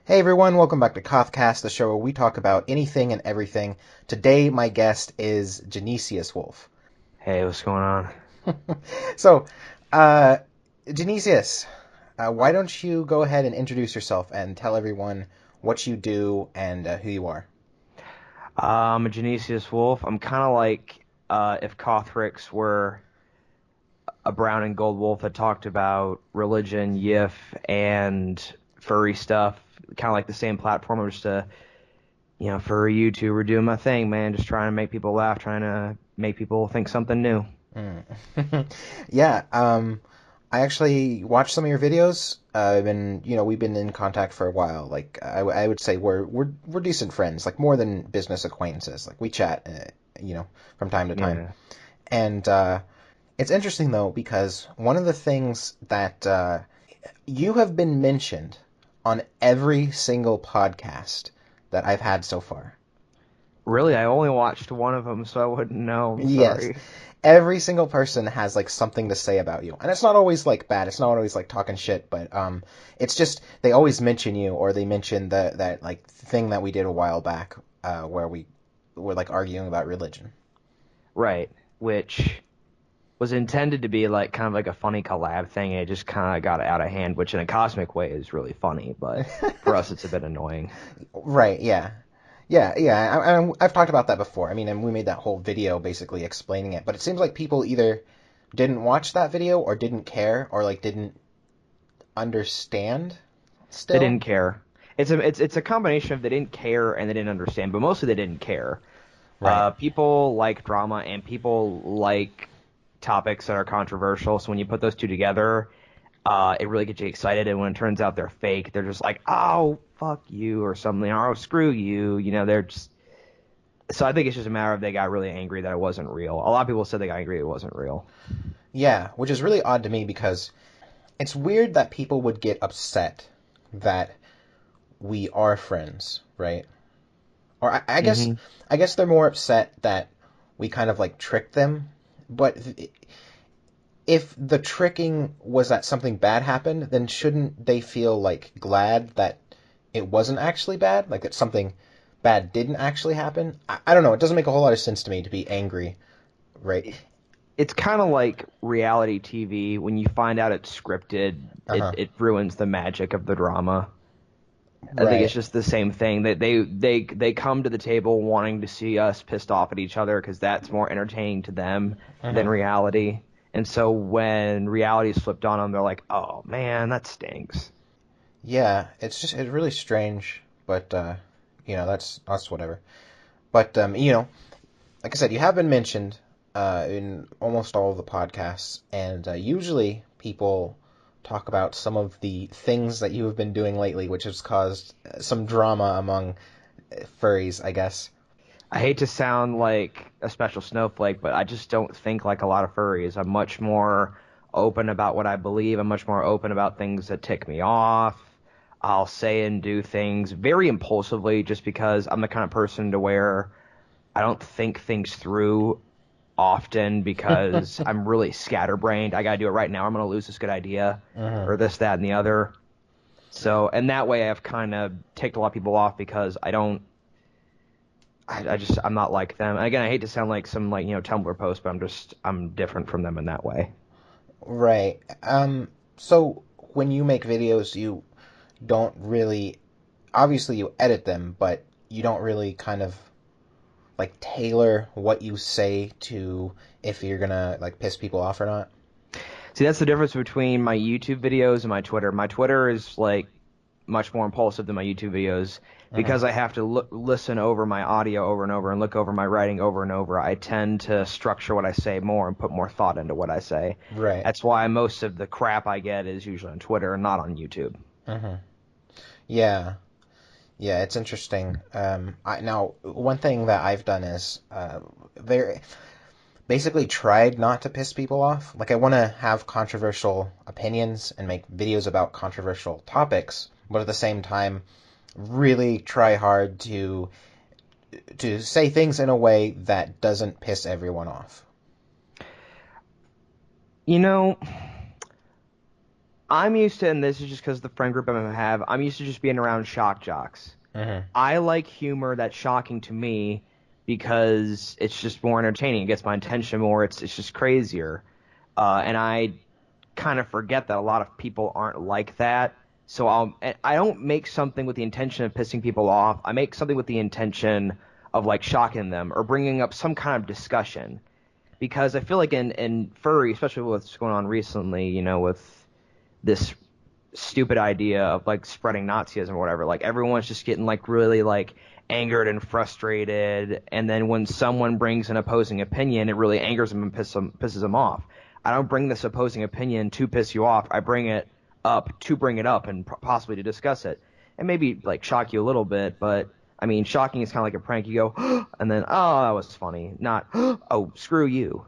Hey everyone, welcome back to Kothcast, the show where we talk about anything and everything. Today, my guest is Genesius Wolf. Hey, what's going on? So, uh, Genesius, why don't you go ahead and introduce yourself and tell everyone what you do and who you are? I'm a Genesius Wolf. I'm kind of like if Kothorix were a brown and gold wolf that talked about religion, YIF, and furry stuff. Kind of like the same platform. I'm just a furry YouTuber doing my thing, man. Just trying to make people laugh, trying to make people think something new. Mm. Yeah, I actually watched some of your videos. We've been in contact for a while. Like, I would say we're decent friends, like more than business acquaintances. Like we chat, from time to time. Yeah. And it's interesting though because one of the things that you have been mentioned on every single podcast that I've had so far. Really, I only watched one of them, so I wouldn't know. I'm Yes. sorry. Every single person has like something to say about you. And it's not always like bad. It's not always like talking shit, but it's just they always mention you or they mention that like thing that we did a while back where we were like arguing about religion. Right. Which was intended to be like kind of like a funny collab thing, and it just kind of got out of hand, which in a cosmic way is really funny, but for us it's a bit annoying. Right, yeah. Yeah. I've talked about that before. I mean, and we made that whole video basically explaining it, but it seems like people either didn't watch that video or didn't care or like didn't understand They still. didn't care. It's a combination of they didn't care and they didn't understand, but mostly they didn't care. Right. People like drama and people like topics that are controversial, so when you put those two together, it really gets you excited. And when it turns out they're fake, they're just like, "Oh, fuck you," or something, or "Oh, screw you." They're just. So I think it's just a matter of they got really angry that it wasn't real. A lot of people said they got angry it wasn't real. Yeah, which is really odd to me because it's weird that people would get upset that we are friends, right? Or Hmm. I guess they're more upset that we kind of like tricked them. But if the tricking was that something bad happened, then shouldn't they feel like glad that it wasn't actually bad? Like that something bad didn't actually happen? I don't know. It doesn't make a whole lot of sense to me to be angry, right? It's kind of like reality TV. When you find out it's scripted, Uh huh. it ruins the magic of the drama. I think it's Right. just the same thing that they come to the table wanting to see us pissed off at each other because that's more entertaining to them than Uh-huh. reality. And so when reality is flipped on them, they're like, "Oh man, that stinks." Yeah, it's really strange, but that's whatever. But like I said, you have been mentioned in almost all of the podcasts, and usually people talk about some of the things that you have been doing lately, which has caused some drama among furries, I guess. I hate to sound like a special snowflake, but I just don't think like a lot of furries. I'm much more open about what I believe. I'm much more open about things that tick me off. I'll say and do things very impulsively just because I'm the kind of person to where I don't think things through often because I'm really scatterbrained. I gotta do it right now. I'm gonna lose this good idea Uh-huh. or this, that, and the other. So, and that way I've kind of ticked a lot of people off because I don't I'm not like them. And again, I hate to sound like some like Tumblr post, but I'm different from them in that way. Right. So when you make videos, you don't really, obviously you edit them, but you don't really kind of like tailor what you say to if you're gonna like piss people off or not? See, that's the difference between my YouTube videos and my Twitter. My Twitter is like much more impulsive than my YouTube videos Uh-huh. because I have to listen over my audio over and over and look over my writing over and over. I tend to structure what I say more and put more thought into what I say. Right. That's why most of the crap I get is usually on Twitter and not on YouTube. Uh-huh. Yeah. Yeah, it's interesting. Now one thing that I've done is very basically tried not to piss people off. Like I want to have controversial opinions and make videos about controversial topics, but at the same time really try hard to say things in a way that doesn't piss everyone off. You know, I'm used to, and this is just because the friend group I have, I'm used to just being around shock jocks. Hmm. I like humor that's shocking to me because it's just more entertaining. It gets my attention more. It's just crazier. And I kind of forget that a lot of people aren't like that. So I don't make something with the intention of pissing people off. I make something with the intention of like shocking them or bringing up some kind of discussion. Because I feel like in furry, especially what's going on recently, with this stupid idea of like spreading Nazism or whatever. Like everyone's just getting like really like angered and frustrated, and then when someone brings an opposing opinion, it really angers them and pisses them off. I don't bring this opposing opinion to piss you off. I bring it up to bring it up and possibly to discuss it, and maybe like shock you a little bit. But I mean, shocking is kind of like a prank. You go, and then oh, that was funny. Not oh, screw you.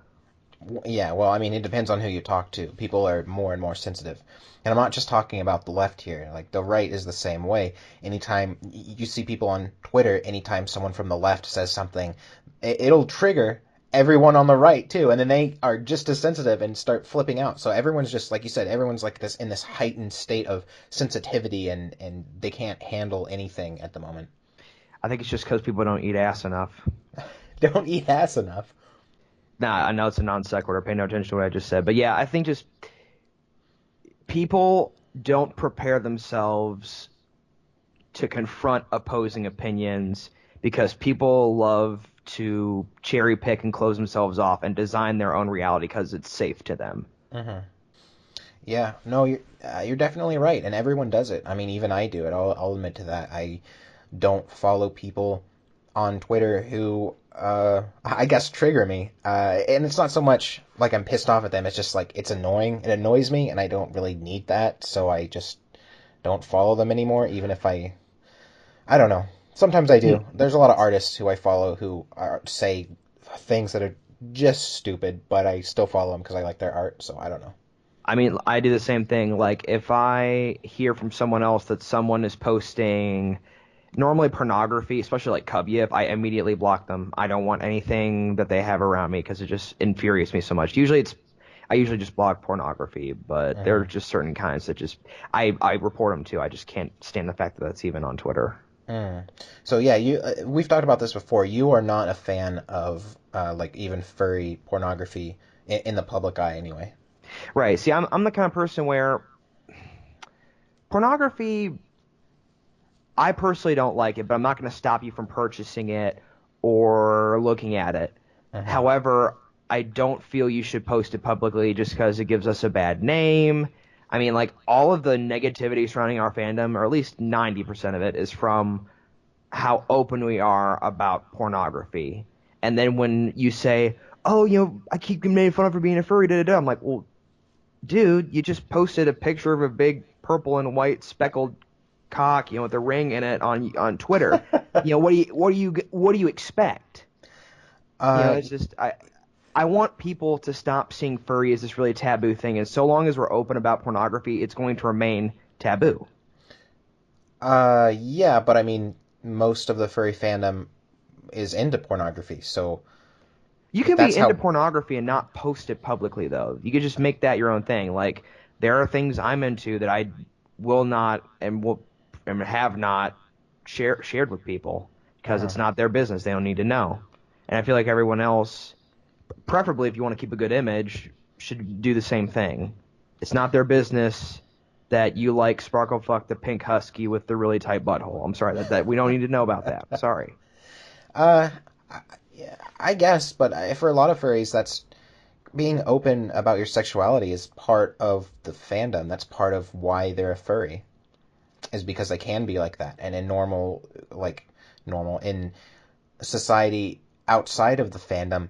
Yeah, well, I mean, it depends on who you talk to. People are more and more sensitive. And I'm not just talking about the left here. Like, the right is the same way. Anytime you see people on Twitter, anytime someone from the left says something, it'll trigger everyone on the right, too. And then they are just as sensitive and start flipping out. So everyone's just, like you said, everyone's like this in this heightened state of sensitivity, and they can't handle anything at the moment. I think it's just because people don't eat ass enough. Don't eat ass enough. Nah, I know it's a non sequitur. Pay no attention to what I just said. But yeah, I think just people don't prepare themselves to confront opposing opinions because people love to cherry pick and close themselves off and design their own reality because it's safe to them. Hmm. Yeah, no, you're definitely right, and everyone does it. I mean, even I do it. I'll admit to that. I don't follow people on Twitter who I guess trigger me. And it's not so much like I'm pissed off at them. It's just like it's annoying. It annoys me, and I don't really need that, so I just don't follow them anymore. Even if I don't know. Sometimes I do. There's a lot of artists who I follow who say things that are just stupid, but I still follow them because I like their art. So I don't know. I mean, I do the same thing. Like, if I hear from someone else that someone is posting normally pornography, especially like Cubyev, I immediately block them. I don't want anything that they have around me because it just infuriates me so much. I usually just block pornography, but there are Hmm. just certain kinds that just, I report them to. I just can't stand the fact that that's even on Twitter. Mm. So yeah, you we've talked about this before. You are not a fan of like even furry pornography in the public eye, anyway. Right. See, I'm the kind of person where pornography, I personally don't like it, but I'm not going to stop you from purchasing it or looking at it. Hmm. However, I don't feel you should post it publicly just because it gives us a bad name. I mean, like all of the negativity surrounding our fandom, or at least 90% of it, is from how open we are about pornography. And then when you say, "Oh, I keep getting made fun of for being a furry," da da da, I'm like, "Well, dude, you just posted a picture of a big purple and white speckled cock, with a ring in it on Twitter. What do you expect? Uh, It's just I want people to stop seeing furry as this really taboo thing, and so long as we're open about pornography, it's going to remain taboo. yeah, but I mean, most of the furry fandom is into pornography, so You if can be that's into how. pornography and not post it publicly, though. You could just make that your own thing. Like there are things I'm into that I will not and have not shared with people because Uh-huh. it's not their business. They don't need to know. And I feel like everyone else, preferably if you want to keep a good image, should do the same thing. It's not their business that you like Sparkle Fuck the pink husky with the really tight butthole. I'm sorry that we don't need to know about that. Sorry. Uh, yeah, I guess, but for a lot of furries, that's being open about your sexuality is part of the fandom. That's part of why they're a furry, is because they can be like that. And in normal in society outside of the fandom,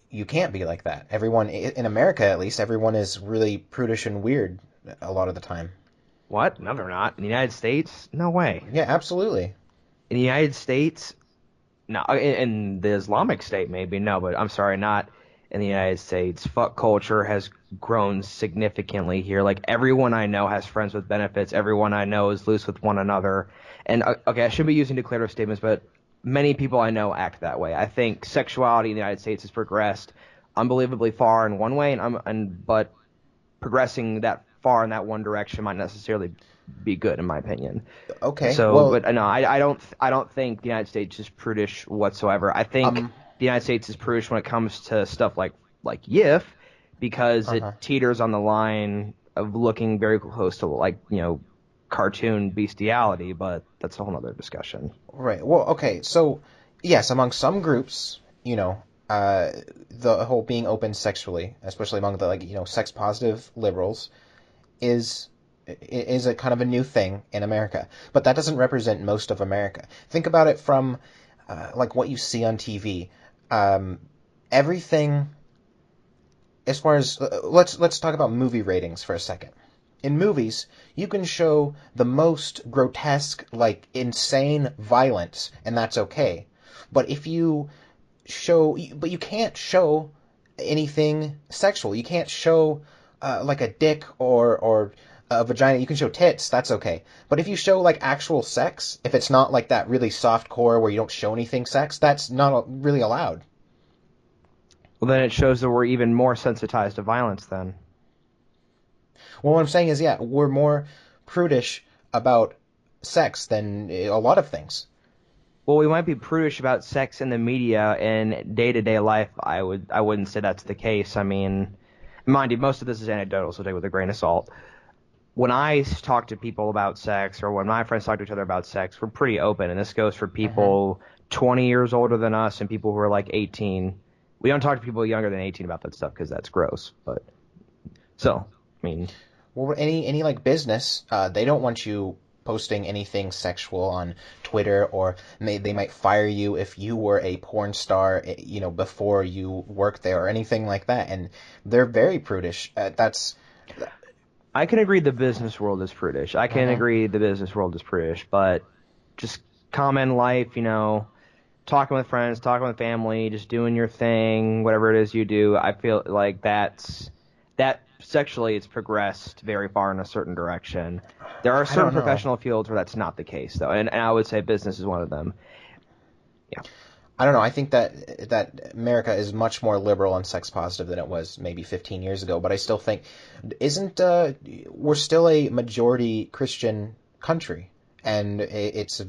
you can't be like that. Everyone in America, at least, everyone is really prudish and weird a lot of the time. What? No, they're not. In the United States? No way. Yeah, absolutely. In the United States, no. In the Islamic State, maybe no, but I'm sorry, not in the United States. Fuck culture has grown significantly here. Like everyone I know has friends with benefits. Everyone I know is loose with one another. And okay, I shouldn't be using declarative statements, but many people I know act that way. I think sexuality in the United States has progressed unbelievably far in one way, but progressing that far in that one direction might necessarily be good, in my opinion. Okay, So, well, but no, I don't think the United States is prudish whatsoever. I think um, the United States is prudish when it comes to stuff like YIF, because it uh-huh. teeters on the line of looking very close to like cartoon bestiality. But that's a whole other discussion. Right. Well, okay. So, yes, among some groups, the whole being open sexually, especially among the sex positive liberals, is is a kind of a new thing in America. But that doesn't represent most of America. Think about it from like what you see on TV. Um, everything as far as let's talk about movie ratings for a second. In movies, you can show the most grotesque, like insane violence, and that's okay. But if you but you can't show anything sexual. You can't show like a dick or a vagina. You can show tits. That's okay. But if you show like actual sex, if it's not like that really soft core where you don't show anything sex, that's not really allowed. Well, then it shows that we're even more sensitized to violence then. Well, what I'm saying is, yeah, we're more prudish about sex than a lot of things. Well, we might be prudish about sex in the media and day-to-day life. I wouldn't say that's the case. I mean, mind you, most of this is anecdotal, so take it with a grain of salt. When I talk to people about sex, or when my friends talk to each other about sex, we're pretty open, and this goes for Hmm. people 20 years older than us and people who are like 18. We don't talk to people younger than 18 about that stuff because that's gross. But so, I mean, Well, any like business, they don't want you posting anything sexual on Twitter, or they might fire you if you were a porn star, before you worked there or anything like that. And they're very prudish. That's. I can agree the business world is prudish. I can Hmm. agree the business world is prudish, but just common life, talking with friends, talking with family, just doing your thing, whatever it is you do. I feel like that sexually it's progressed very far in a certain direction. There are I certain don't know. professional fields where that's not the case though, and I would say business is one of them. Yeah. I don't know. I think that America is much more liberal and sex positive than it was maybe 15 years ago. But I still think, isn't we're still a majority Christian country, and it's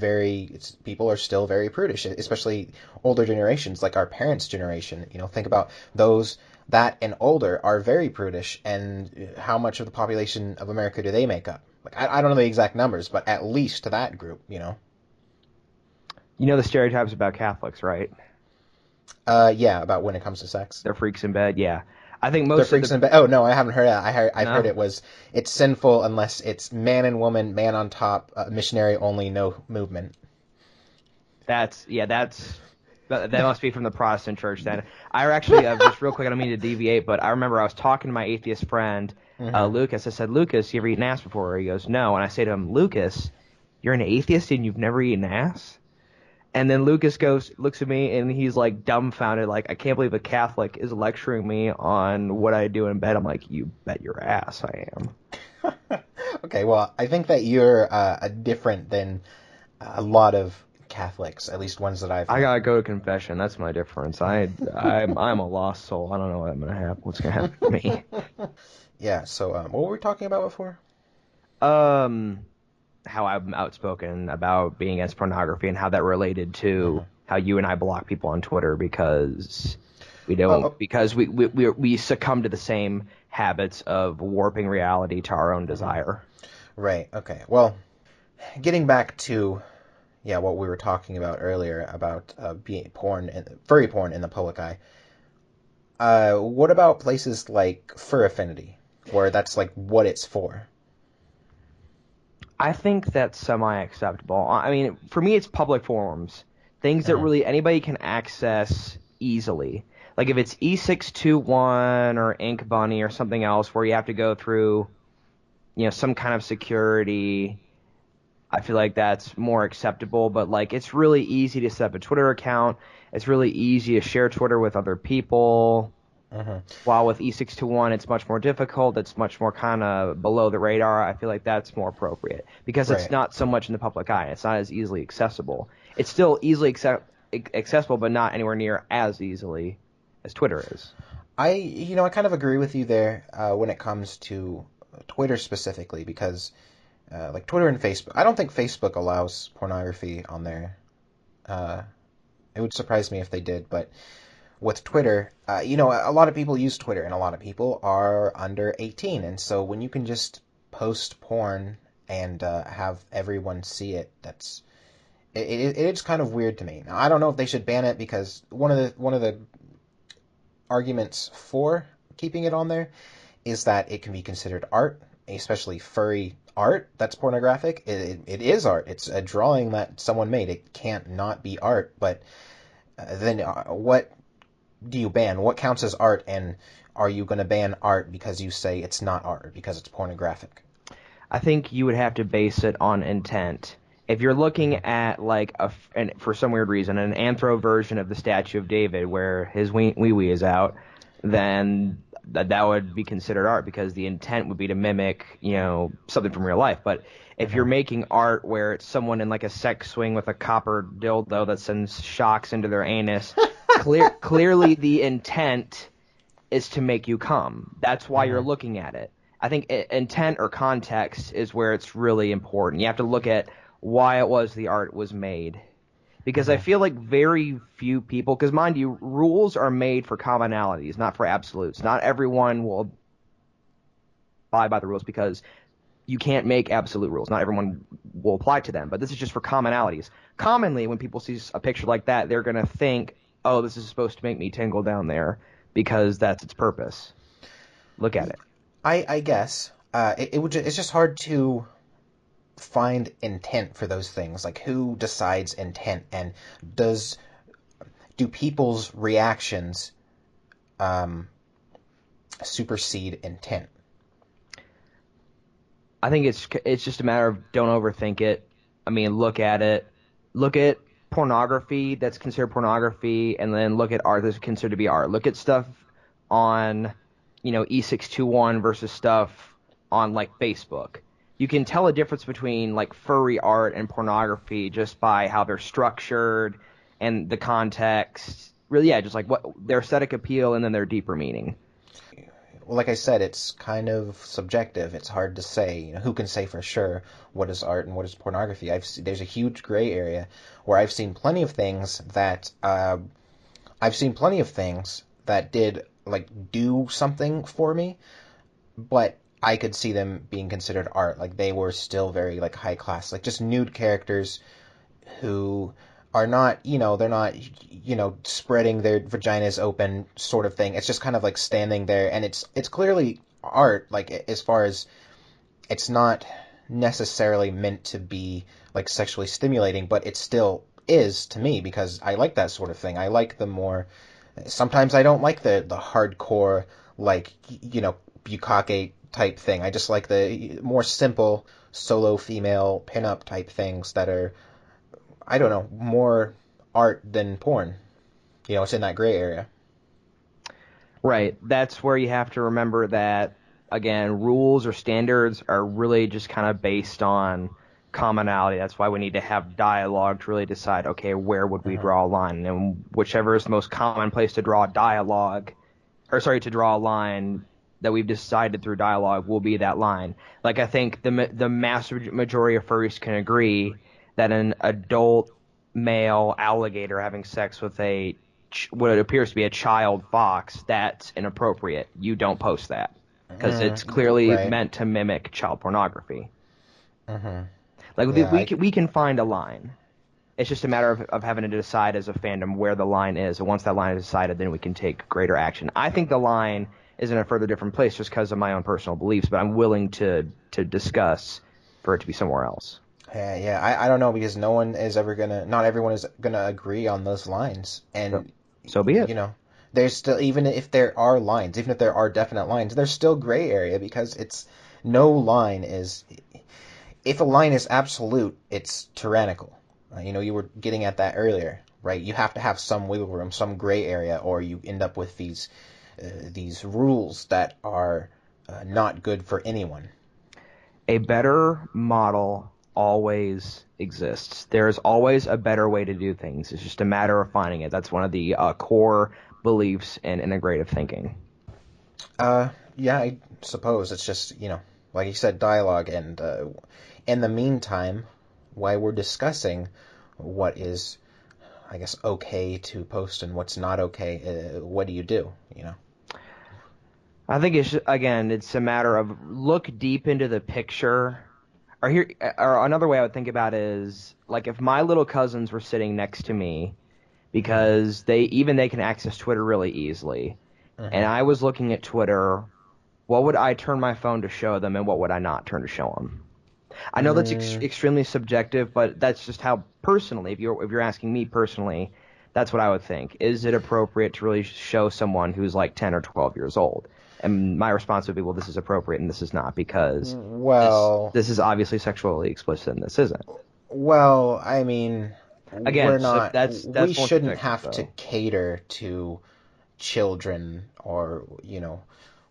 people are still very prudish, especially older generations, like our parents' generation. Think about those that and older are very prudish, and how much of the population of America do they make up? Like I don't know the exact numbers, but at least to that group. You know the stereotypes about Catholics, right? Yeah, about when it comes to sex. They're freaks in bed. Yeah. I think They're most of freaks the in bed. Oh no, I haven't heard that. I've heard no, it's sinful unless it's man and woman, man on top, missionary only, no movement. that must be from the Protestant church then. I actually just real quick, I don't mean to deviate, but I remember I was talking to my atheist friend Hmm. Lucas. I said, Lucas, you ever eaten ass before? He goes, no. And I say to him, Lucas, you're an atheist and you've never eaten ass? And then Lucas looks at me, and he's like dumbfounded, like I can't believe a Catholic is lecturing me on what I do in bed. I'm like, you bet your ass I am. Okay, well, I think that you're different than a lot of Catholics, at least ones that I've I met. gotta go to confession. That's my difference. I'm a lost soul. I don't know what's gonna happen to me. Yeah. So, what were we talking about before? Um, how I'm outspoken about being against pornography and how that related to Hmm. how you and I block people on Twitter because Oh, we succumb to the same habits of warping reality to our own hmm. desire. Right. Okay. Well, getting back to what we were talking about earlier about being furry porn in the public eye. What about places like Fur Affinity, where that's like what it's for? I think that's semi-acceptable. I mean, for me, it's public forums, things that Hmm. really anybody can access easily. Like if it's E621 or Ink Bunny or something else where you have to go through, some kind of security, I feel like that's more acceptable. But like, it's really easy to set up a Twitter account. It's really easy to share Twitter with other people. Hmm. While with E621, it's much more difficult. It's much more kind of below the radar. I feel like that's more appropriate because it's Right. not so much in the public eye. It's not as easily accessible. It's still easily accessible, but not anywhere near as easily as Twitter is. I kind of agree with you there when it comes to Twitter specifically, because like Twitter and Facebook, I don't think Facebook allows pornography on there. Uh, it would surprise me if they did, but with Twitter, a lot of people use Twitter, and a lot of people are under 18, and so when you can just post porn and have everyone see it, it's kind of weird to me. Now, I don't know if they should ban it, because one of the arguments for keeping it on there is that it can be considered art, especially furry art that's pornographic. It is art. It's a drawing that someone made. It can't not be art. But then what do you ban? What counts as art? And are you going to ban art because you say it's not art, because it's pornographic? I think you would have to base it on intent. If you're looking Hmm. at like and for some weird reason, an anthro version of the Statue of David where his wee is out, then that would be considered art because the intent would be to mimic, something from real life. But if you're Hmm. making art where it's someone in like a sex swing with a copper dildo that sends shocks into their anus, clearly the intent is to make you come. That's why you're Hmm. looking at it. I think intent or context is where it's really important. You have to look at why it was the art was made. Because I Hmm. feel like very few people, because mind you, rules are made for commonalities, not for absolutes. Not everyone will abide by the rules because you can't make absolute rules. Not everyone will apply to them, but this is just for commonalities. Commonly, when people see a picture like that, they're going to think, oh, this is supposed to make me tingle down there because that's its purpose. Look at it. I guess it's just hard to find intent for those things. Like, who decides intent, and does do people's reactions um, supersede intent? I think it's just a matter of don't overthink it. I mean, look at it. Look at pornography that's considered pornography, and then look at art that's considered to be art. Look at stuff on, E621 versus stuff on like Facebook. You can tell a difference between like furry art and pornography just by how they're structured and the context. Really, yeah, just like what their aesthetic appeal and then their deeper meaning. Well, like I said, it's kind of subjective. It's hard to say. Who can say for sure what is art and what is pornography? There's a huge gray area where I've seen plenty of things that did like do something for me, but I could see them being considered art. Like, they were still very like high class, like just nude characters who are not, they're not, spreading their vaginas open sort of thing. It's just kind of like standing there, and it's clearly art. Like, as far as it's not necessarily meant to be like sexually stimulating, but it still is to me, because I like that sort of thing. I like the more. Sometimes I don't like the hardcore, like, bukkake type thing. I just like the more simple solo female pinup type things that are, I don't know, more art than porn. It's in that gray area. Right. That's where you have to remember that, again, rules or standards are really just kind of based on commonality. That's why we need to have dialogue to really decide, okay, where would we Hmm. draw a line? And whichever is the most common place to draw a dialogue, or sorry, to draw a line that we've decided through dialogue will be that line. Like, I think the massive majority of furries can agree that an adult male alligator having sex with what appears to be a child fox, that's inappropriate. You don't post that because it's clearly Right. meant to mimic child pornography. Hmm. Like Yeah. we can find a line. It's just a matter of having to decide as a fandom where the line is, and once that line is decided, then we can take greater action. I think the line is in a further different place just because of my own personal beliefs, but I'm willing to discuss for it to be somewhere else. Yeah, yeah. I don't know, because not everyone is gonna agree on those lines, So, and so be it. you know, there's still, even if there are lines, even if there are definite lines, there's still gray area, because it's no line is. If a line is absolute, it's tyrannical. You were getting at that earlier, right? You have to have some wiggle room, some gray area, or you end up with these rules that are not good for anyone. A better model always exists. There's always a better way to do things. It's just a matter of finding it. That's one of the core beliefs in integrative thinking. Yeah, I suppose it's just, like you said, dialogue. And in the meantime, while we're discussing what is, I guess, okay to post and what's not okay, what do you do? You know? I think it's a matter of look deep into the picture. Or another way I would think about it is like if my little cousins were sitting next to me Mm-hmm. because they can access Twitter really easily, and Mm-hmm. I was looking at Twitter, what would I turn my phone to show them, and what would I not turn to show them? I know that's Mm, extremely subjective, but that's just how personally, if you're asking me personally, that's what I would think. Is it appropriate to really show someone who's like 10 or 12 years old? And my response would be, well, this is appropriate and this is not because this well, this is obviously sexually explicit and this isn't. well, I mean, Again, we're so not. We that's more shouldn't subjective have to though. cater to children, or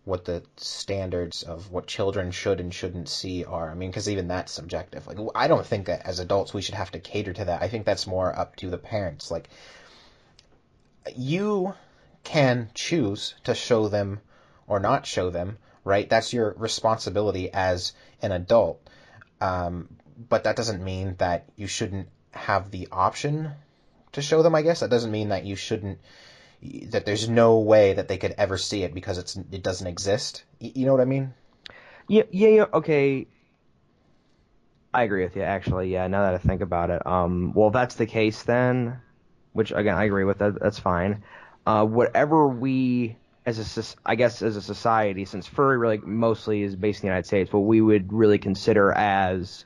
what the standards of what children should and shouldn't see are. I mean, because even that's subjective. Like, I don't think that as adults we should have to cater to that. I think that's more up to the parents. Like, you can choose to show them or not show them, right? That's your responsibility as an adult. Um, but that doesn't mean that you shouldn't have the option to show them, I guess. That doesn't mean that you shouldn't, that there's no way that they could ever see it because it doesn't exist. You know what I mean? Yeah, yeah, yeah. Okay, I agree with you. Actually, yeah. Now that I think about it, well, if that's the case then, which again I agree with that. That's fine. Whatever we I guess as a society, since furry really mostly is based in the United States, what we would really consider as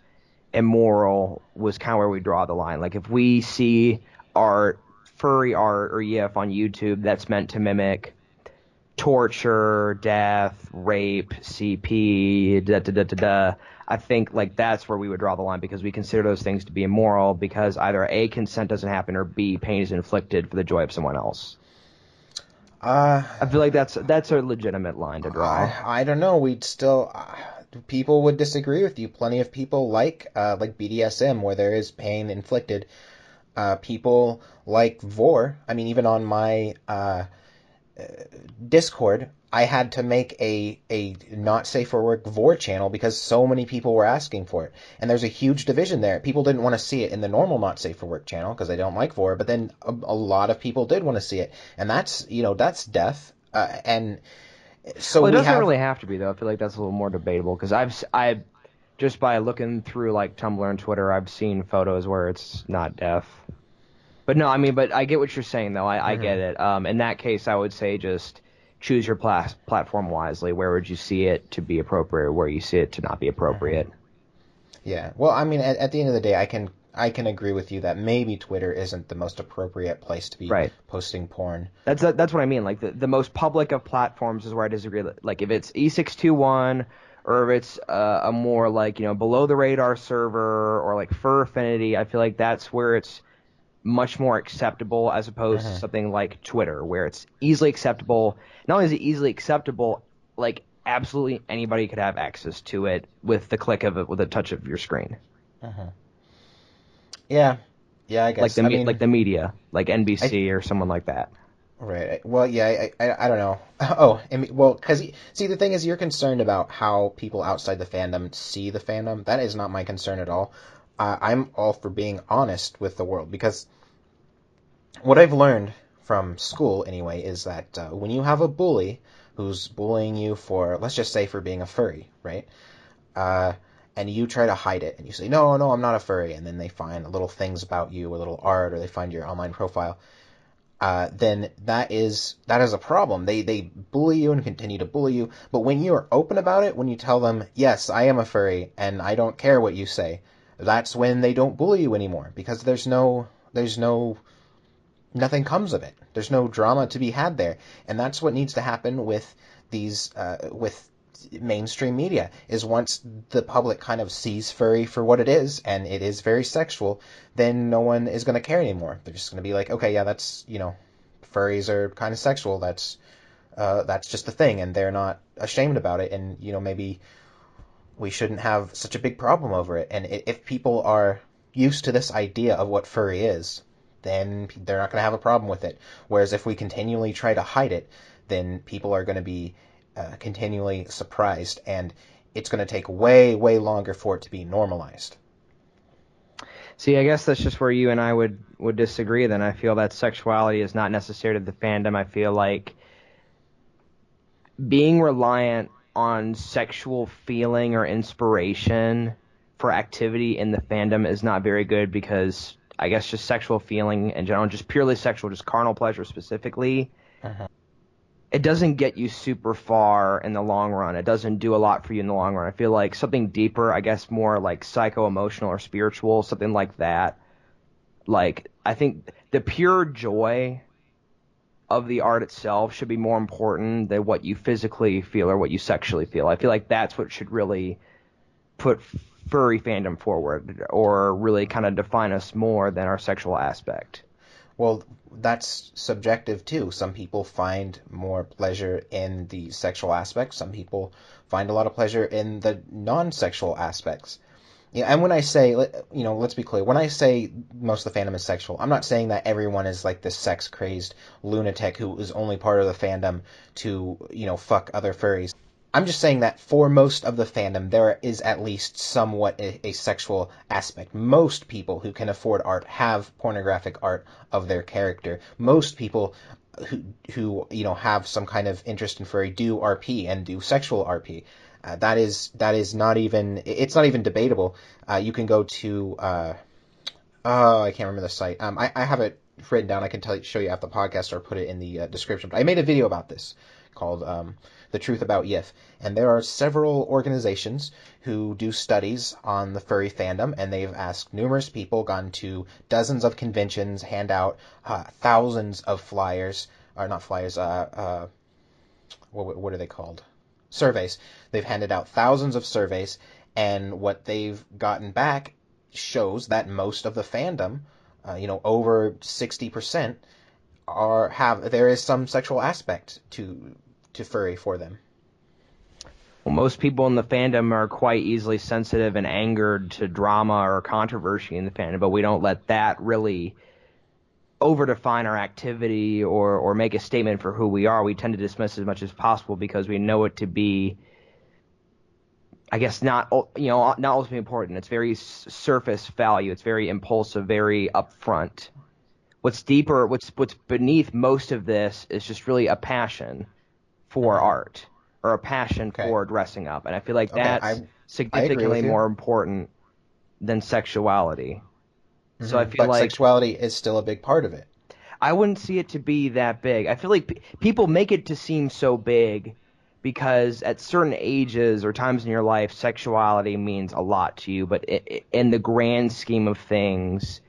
immoral was kind of where we draw the line. Like if we see art, furry art or EF on YouTube that's meant to mimic torture, death, rape, CP, da da da da da. I think like that's where we would draw the line because we consider those things to be immoral because either A, consent doesn't happen, or B, pain is inflicted for the joy of someone else. Uh, I feel like that's a legitimate line to draw. I don't know. We'd still people would disagree with you. Plenty of people like BDSM where there is pain inflicted. People like vor. I mean, even on my Discord, I had to make a not safe for work vor channel because so many people were asking for it, and there's a huge division there. People didn't want to see it in the normal not safe for work channel because they don't like vor, but then a lot of people did want to see it, and that's death. And so Well, it we doesn't have. really have to be though. I feel like that's a little more debatable because I just by looking through like Tumblr and Twitter, I've seen photos where it's not death. But no, I mean, but I get what you're saying though. I Mhm. get it. In that case, I would say just choose your platform wisely. Where would you see it to be appropriate? Where you see it to not be Mhm. appropriate? Yeah. Well, I mean, at the end of the day, I can agree with you that maybe Twitter isn't the most appropriate place to be Right. posting porn. That's what I mean. Like the most public of platforms is where I disagree. Like if it's E621 or if it's a more like below the radar server or like Fur Affinity, I feel like that's where it's much more acceptable as opposed to Mhm. something like Twitter, where it's easily acceptable. Not only is it easily acceptable, like absolutely anybody could have access to it with the click of it, with a touch of your screen. Mhm. Yeah. Yeah, I Like guess. I mean, like the media, like I NBC or someone like that. right. Well, yeah, I don't know. Oh, well, because see, the thing is, you're concerned about how people outside the fandom see the fandom. That is not my concern at all. I'm all for being honest with the world because what I've learned from school, anyway, is that when you have a bully who's bullying you for, let's just say, for being a furry, right? Uh, and you try to hide it, and you say, no, no, I'm not a furry, and then they find little things about you, or little art, or they find your online profile, then that is a problem. They bully you and continue to bully you. But when you are open about it, when you tell them, yes, I am a furry and I don't care what you say, that's when they don't bully you anymore because there's no nothing comes of it. There's no drama to be had there, and that's what needs to happen with mainstream media. Is once the public kind of sees furry for what it is, and it is very sexual, then no one is going to care anymore. They're just going to be like, okay, yeah, that's furries are kind of sexual. That's just the thing, and they're not ashamed about it. And maybe we shouldn't have such a big problem over it. And if people are used to this idea of what furry is, then they're not going to have a problem with it. Whereas if we continually try to hide it, then people are going to be continually surprised. And it's going to take way, way longer for it to be normalized. See, I guess that's just where you and I would disagree then. I feel that sexuality is not necessary to the fandom. I feel like being reliant on sexual feeling or inspiration for activity in the fandom is not very good because I guess just sexual feeling in general, just purely sexual, just carnal pleasure specifically, Uh-huh. it doesn't get you super far in the long run. It doesn't do a lot for you in the long run. I feel like something deeper, I guess more like psycho-emotional or spiritual, something like that. Like, I think the pure joy of the art itself should be more important than what you physically feel or what you sexually feel. I feel like that's what should really put furry fandom forward or really kind of define us more than our sexual aspect. Well, that's subjective too. Some people find more pleasure in the sexual aspects. Some people find a lot of pleasure in the non-sexual aspects. Yeah, and when I say, let's be clear. When I say most of the fandom is sexual, I'm not saying that everyone is like this sex-crazed lunatic who is only part of the fandom to, fuck other furries. I'm just saying that for most of the fandom, there is at least somewhat a sexual aspect. Most people who can afford art have pornographic art of their character. Most people who have some kind of interest in furry do RP and do sexual RP. That is not even, it's not even debatable. You can go to I can't remember the site. I have it written down. I can show you after the podcast or put it in the description. But I made a video about this called "The Truth About Yif," and there are several organizations who do studies on the furry fandom, and they've asked numerous people, gone to dozens of conventions, hand out thousands of flyers, or not flyers. What are they called? Surveys. They've handed out thousands of surveys, and what they've gotten back shows that most of the fandom, over 60%, there is some sexual aspect to furry for them. Well, most people in the fandom are quite easily sensitive and angered to drama or controversy in the fandom, but we don't let that really overdefine our activity or make a statement for who we are. We tend to dismiss as much as possible because we know it to be, I guess, not ultimately important. It's very surface value. It's very impulsive, very upfront. What's deeper, what's beneath most of this is just really a passion for Mm-hmm. art or a passion Okay. for dressing up, and I feel like Okay. that's I agree significantly with you. more important than sexuality. So I Mm-hmm. feel But like sexuality is still a big part of it. I wouldn't see it to be that big. I feel like people make it to seem so big because at certain ages or times in your life, sexuality means a lot to you, but in the grand scheme of things,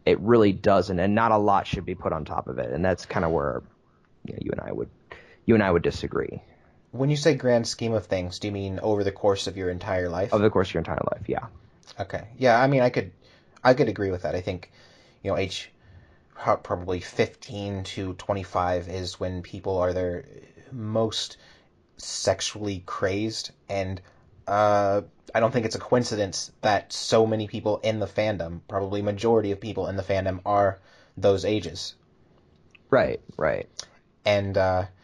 it really doesn't, and not a lot should be put on top of it. And that's kind of where you and I would disagree. When you say grand scheme of things, do you mean over the course of your entire life? Over the course of your entire life, yeah. Okay. Yeah, I mean, I could agree with that. I think, age probably 15 to 25 is when people are their most sexually crazed, and I don't think it's a coincidence that so many people in the fandom, probably majority of people in the fandom, are those ages. Right, right. And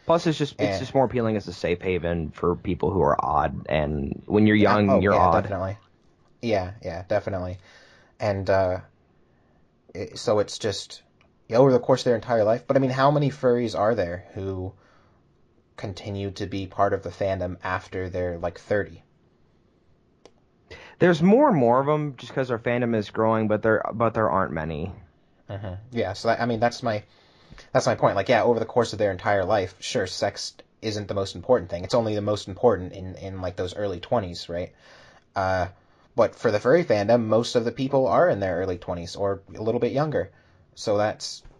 Plus, it's and just more appealing as a safe haven for people who are odd, and when you're young, oh you're yeah, odd. definitely. Yeah, yeah, definitely. And so it's just, yeah, over the course of their entire life. But I mean, how many furries are there who continue to be part of the fandom after they're like 30? There's more and more of them just because our fandom is growing, but there aren't many. Yeah, so I mean, that's my point. Like, yeah, over the course of their entire life, sure, sex isn't the most important thing. It's only the most important in like those early 20s, right? Uh, but for the furry fandom, most of the people are in their early 20s or a little bit younger. So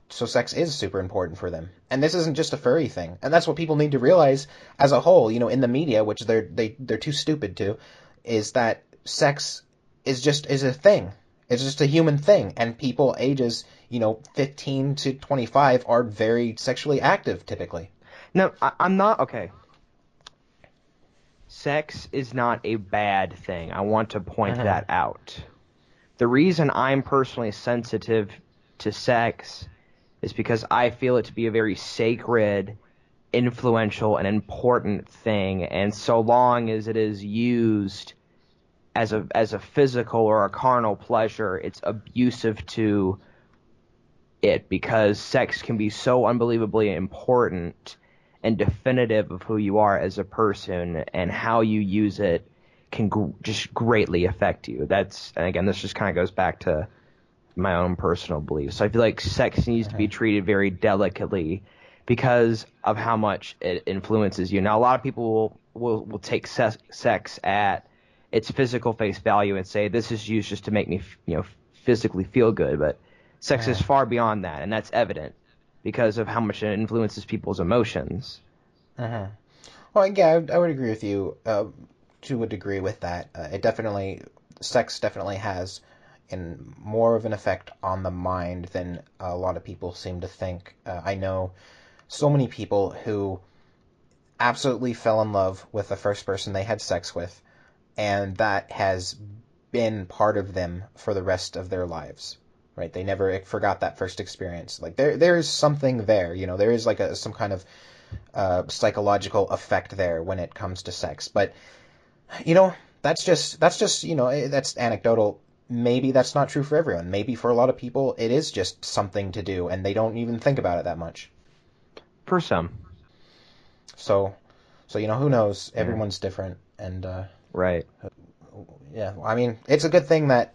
sex is super important for them. And this isn't just a furry thing. And that's what people need to realize as a whole, in the media, which they're too stupid to, is that sex is a thing. It's just a human thing, and people ages, 15 to 25 are very sexually active typically. No, I'm not okay. Sex is not a bad thing. I want to point Mm-hmm. that out. The reason I'm personally sensitive to sex is because I feel it to be a very sacred influential and important thing, and so long as it is used as a physical or a carnal pleasure, it's abusive to it because sex can be so unbelievably important and definitive of who you are as a person, and how you use it can just greatly affect you. And again, this just kind of goes back to my own personal beliefs. So I feel like sex needs to be treated very delicately because of how much it influences you. Now, a lot of people will take sex at its physical face value and say this is used just to make me, physically feel good. But sex is far beyond that, and that's evident because of how much it influences people's emotions. Well, yeah, I would agree with you to a degree with that. Sex definitely has more of an effect on the mind than a lot of people seem to think. I know so many people who absolutely fell in love with the first person they had sex with, and that has been part of them for the rest of their lives. Right? They never forgot that first experience. Like there's something there. There is like some kind of psychological effect there when it comes to sex. But that's just that's anecdotal. Maybe that's not true for everyone. Maybe for a lot of people it is just something to do and they don't even think about it that much. For some. So who knows? Yeah. Everyone's different, and Right. yeah. I mean, it's a good thing that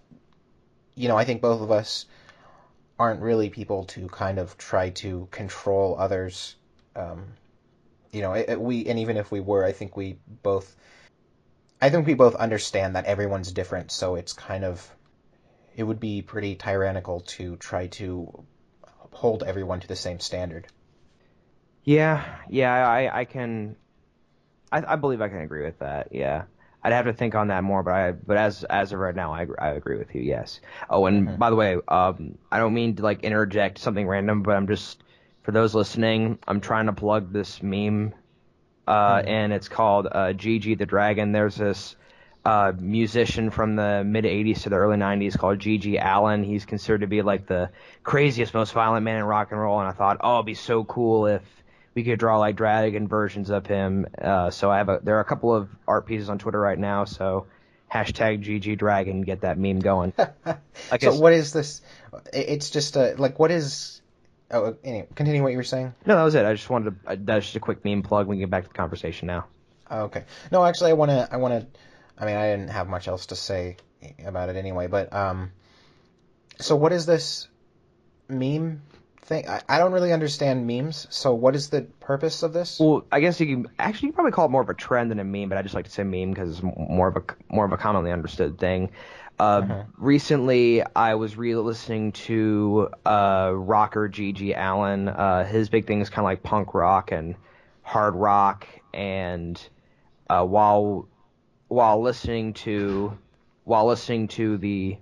I think both of us aren't really people to kind of try to control others. Um, we and even if we were, I think we both understand that everyone's different, so it would be pretty tyrannical to try to hold everyone to the same standard. Yeah, yeah, I believe I can agree with that. Yeah, I'd have to think on that more, but as of right now, I agree with you. Yes. Oh, and Hmm. by the way, I don't mean to like interject something random, but I'm just for those listening, I'm trying to plug this meme, Hmm. and it's called Gigi the Dragon. There's this musician from the mid '80s to the early '90s called Gigi Allen. He's considered to be like the craziest, most violent man in rock and roll, and I thought, oh, it'd be so cool if we could draw like dragon versions of him. So there are a couple of art pieces on Twitter right now. So hashtag GG Dragon, get that meme going. Like So it's what is this? It's just like what is? Oh, anyway, continue what you were saying. no, that was it. I just wanted to. That's just a quick meme plug. We can get back to the conversation now. Oh, okay. No, actually, I want to. I mean, I didn't have much else to say about it anyway. But so what is this meme thing? I don't really understand memes. So what is the purpose of this? Well, I guess you probably call it more of a trend than a meme, but I just like to say meme because it's more of a commonly understood thing. Uh-huh. Recently, I was re-listening to rocker G.G. Allen. His big thing is kind of like punk rock and hard rock, and uh, while while listening to the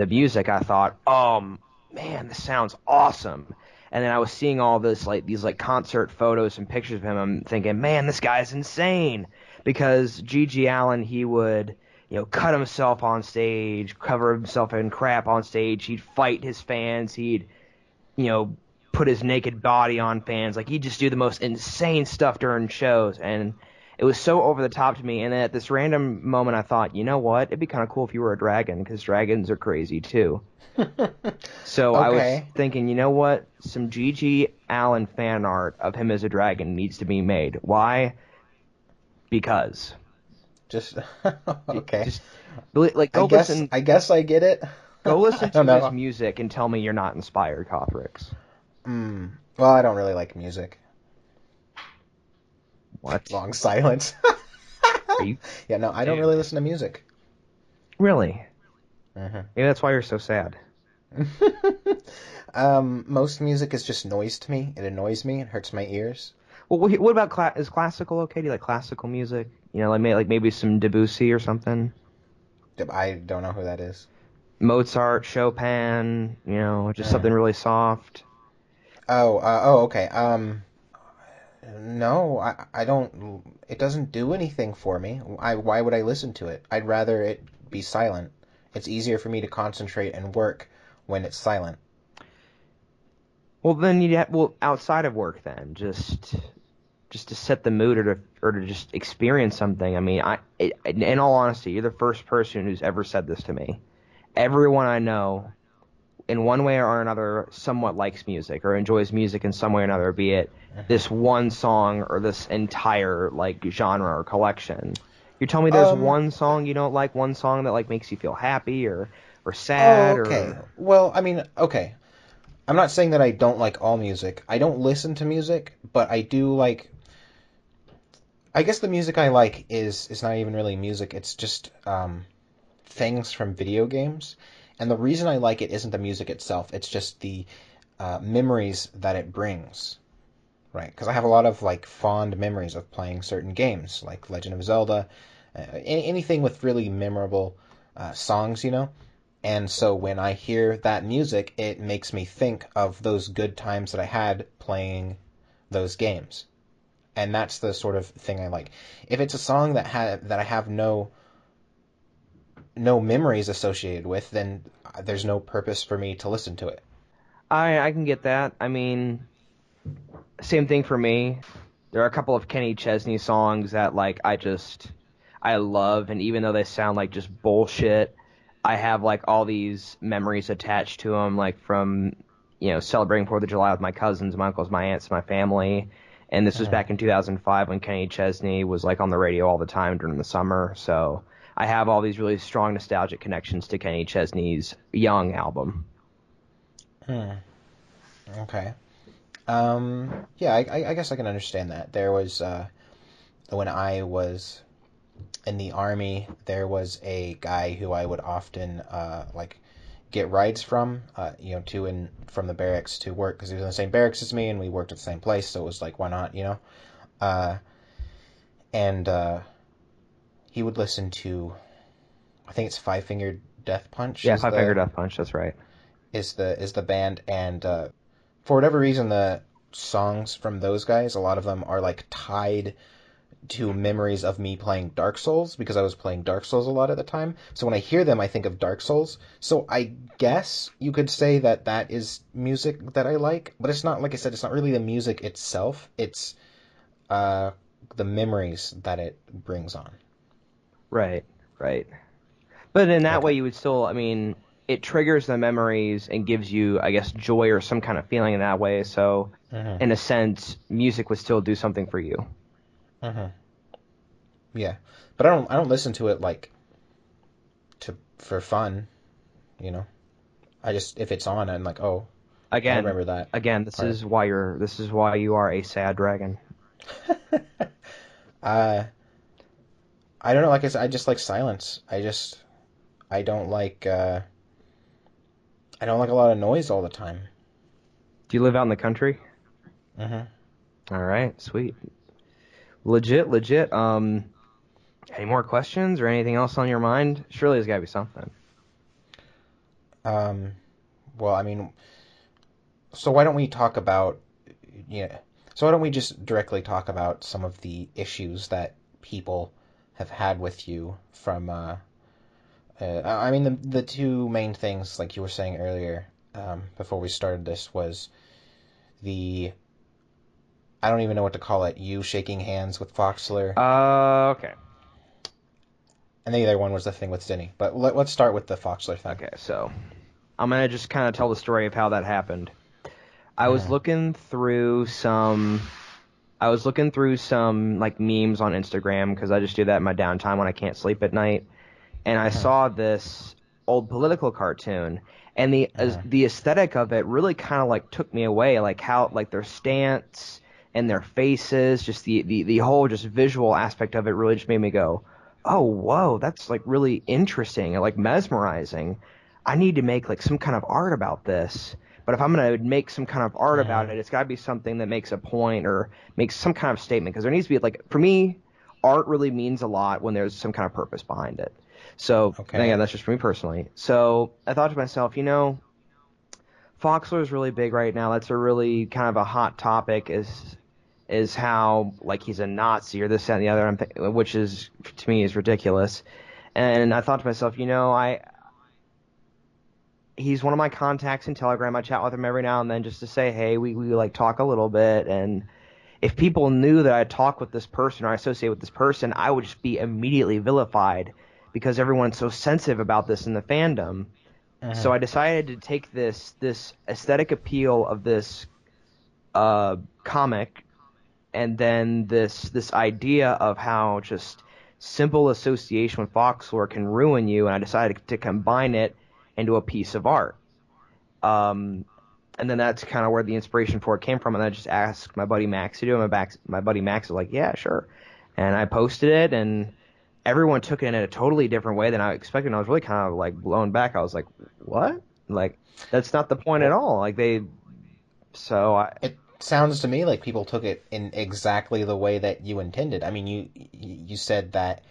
music, I thought, oh man, this sounds awesome. And then I was seeing all these like concert photos and pictures of him. I'm thinking, man, this guy's insane. Because G.G. Allen, he would, cut himself on stage, cover himself in crap on stage. He'd fight his fans. He'd, you know, put his naked body on fans. Like he'd just do the most insane stuff during shows. And it was so over the top to me. And then at this random moment, I thought, you know what? It'd be kind of cool if you were a dragon, because dragons are crazy too. So I was Okay. thinking, you know what? Some G.G. Allen fan art of him as a dragon needs to be made. Why? Because Just okay. just like I guess I guess I get it. go I listen don't to his know. music and tell me you're not inspired, Kothorix. Well, I don't really like music. What? Long silence. Are you, Yeah, no, I don't really dude? listen to music. Really? Hmm. Maybe that's why you're so sad. Most music is just noise to me. It annoys me. It hurts my ears. Well, what about is classical okay? Do you like classical music? Like maybe some Debussy or something. I don't know who that is. Mozart, Chopin. Just Mm. something really soft. Oh, okay. No, I don't. It doesn't do anything for me. Why would I listen to it? I'd rather it be silent. It's easier for me to concentrate and work when it's silent. Well, then outside of work, then just just to set the mood or to just experience something. I mean, in all honesty, you're the first person who's ever said this to me. Everyone I know, in one way or another, somewhat likes music or enjoys music in some way or another, be it this one song or this entire like genre or collection. You tell me there's Um, one song you don't like, one song that like makes you feel happy or oh, sad okay. or Well, I mean, okay. I'm not saying that I don't like all music. I don't listen to music, but I do like. I guess the music I like is not even really music. It's just things from video games. And the reason I like it isn't the music itself. It's just the memories that it brings, right? Because I have a lot of like fond memories of playing certain games, like Legend of Zelda, anything with really memorable songs, you know. And so when I hear that music, it makes me think of those good times that I had playing those games. And that's the sort of thing I like. If it's a song that I have no memories associated with, then there's no purpose for me to listen to it. I can get that. I mean, same thing for me. There are a couple of Kenny Chesney songs that like I love, and even though they sound like just bullshit, I have like all these memories attached to them, like from celebrating Fourth of July with my cousins, my uncles, my aunts, my family. And this was Mhm. back in 2005 when Kenny Chesney was like on the radio all the time during the summer. So I have all these really strong nostalgic connections to Kenny Chesney's Young album. Hmm. Okay. Yeah, I guess I can understand that. There was when I was in the army, there was a guy who I would often like get rides from, to and from the barracks to work because he was in the same barracks as me and we worked at the same place. So it was like, why not, you know? Uh, and he would listen to, I think it's Five Finger Death Punch Yeah, Five Finger Death Punch, that's right. is the band, and for whatever reason, the songs from those guys, a lot of them are like tied to memories of me playing Dark Souls because I was playing Dark Souls a lot at the time. So when I hear them, I think of Dark Souls. So I guess you could say that that is music that I like, but it's not, like I said, it's not really the music itself. It's uh, the memories that it brings on. Right, right. But in that Like, way, you would still, I mean, it triggers the memories and gives you, I guess, joy or some kind of feeling in that way. So, hmm in a sense, music would still do something for you. hmm yeah, but I don't listen to it like to for fun, you know. I just if it's on, I'm like, oh, I Again, remember that again, part. this is why you are a sad dragon. uh, I don't know. Like I said, I just like silence. I don't like I don't like a lot of noise all the time. Do you live out in the country? hmm All right, sweet. Legit, legit. Any more questions or anything else on your mind? Surely there's got to be something. Um, well, I mean, so why don't we talk about yeah? So why don't we just directly talk about some of the issues that people have had with you from I mean the two main things like you were saying earlier before we started this was the I don't even know what to call it, you shaking hands with Foxler, Okay. and the other one was the thing with Zinni. But let's start with the Foxler thing. Okay, so I'm gonna just kind of tell the story of how that happened. I was hmm looking through some I was looking through some like memes on Instagram because I just do that in my downtime when I can't sleep at night, and I hmm saw this old political cartoon, and hmm the aesthetic of it really kind of like took me away, like how like their stance and their faces, just the whole just visual aspect of it really just made me go, oh whoa, that's like really interesting and like mesmerizing. I need to make like some kind of art about this. But if I'm going to make some kind of art about hmm it, it's got to be something that makes a point or makes some kind of statement. Because there needs to be, like, for me, art really means a lot when there's some kind of purpose behind it. So, again, Okay. that's just for me personally. So I thought to myself, Foxler is really big right now. That's a really kind of a hot topic is how like he's a Nazi or this that and the other. Which is to me is ridiculous. And I thought to myself, I he's one of my contacts in Telegram. I chat with him every now and then just to say, hey, we like talk a little bit. And if people knew that I talk with this person or I associate with this person, I would just be immediately vilified because everyone's so sensitive about this in the fandom. So Hmm. I decided to take this aesthetic appeal of this comic, and then this idea of how just simple association with fox lore can ruin you, and I decided to combine it into a piece of art. Um, and then that's kind of where the inspiration for it came from. And I just asked my buddy Max to do it. My buddy Max was like, "Yeah, sure." And I posted it, and everyone took it in a totally different way than I expected. And I was really kind of like blown back. I was like, "What? Like, that's not the point at Well, all." Like they, so I, it sounds to me like people took it in exactly the way that you intended. I mean, you said that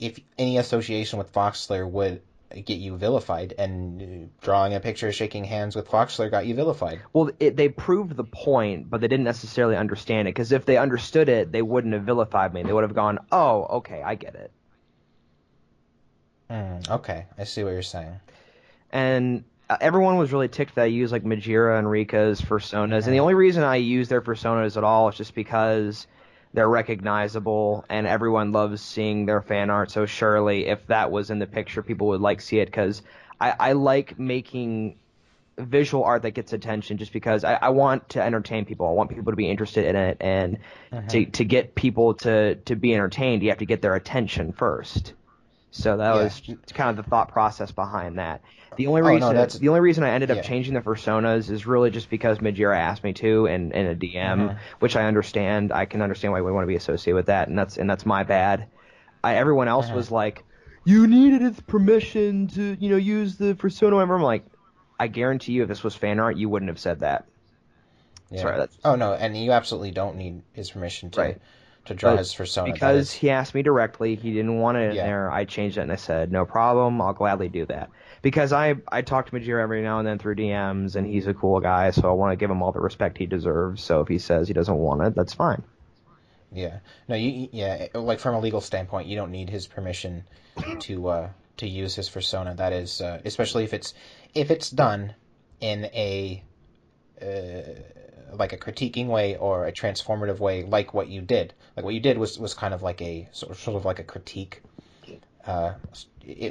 if any association with Foxler would get you vilified, and drawing a picture shaking hands with Foxler got you vilified. well, they proved the point, but they didn't necessarily understand it. Because if they understood it, they wouldn't have vilified me. They would have gone, "Oh, okay, I get it." Okay, I see what you're saying. And everyone was really ticked that I used like Majira and Rika's personas. And the Hmm. only reason I use their personas at all is just because they're recognizable and everyone loves seeing their fan art. So surely, if that was in the picture, people would like see it because I like making visual art that gets attention just because I want to entertain people. I want people to be interested in it, and Hmm. to get people to be entertained, you have to get their attention first. So that Yeah. was kind of the thought process behind that. Oh no, that's The only reason I ended up yeah. changing the personas is really just because Majira asked me to in a DM, Hmm. which I understand. I can understand why we want to be associated with that, and that's my bad. Everyone else Hmm. was like, "You needed its permission to, use the persona." I'm like, I guarantee you, if this was fan art, you wouldn't have said that. Yeah. Sorry, that's Oh no, and you absolutely don't need his permission right. to draw But his persona. That because is, he asked me directly, he didn't want it in yeah. there. I changed it and I said, "No problem. I'll gladly do that." Because I talk to Majir every now and then through DMs, and he's a cool guy, so I want to give him all the respect he deserves. So if he says he doesn't want it, that's fine. Yeah. No, yeah, like from a legal standpoint, you don't need his permission to use his persona. That is, especially if it's done in a like a critiquing way or a transformative way, like what you did. Like what you did was kind of like a sort of like a critique, uh,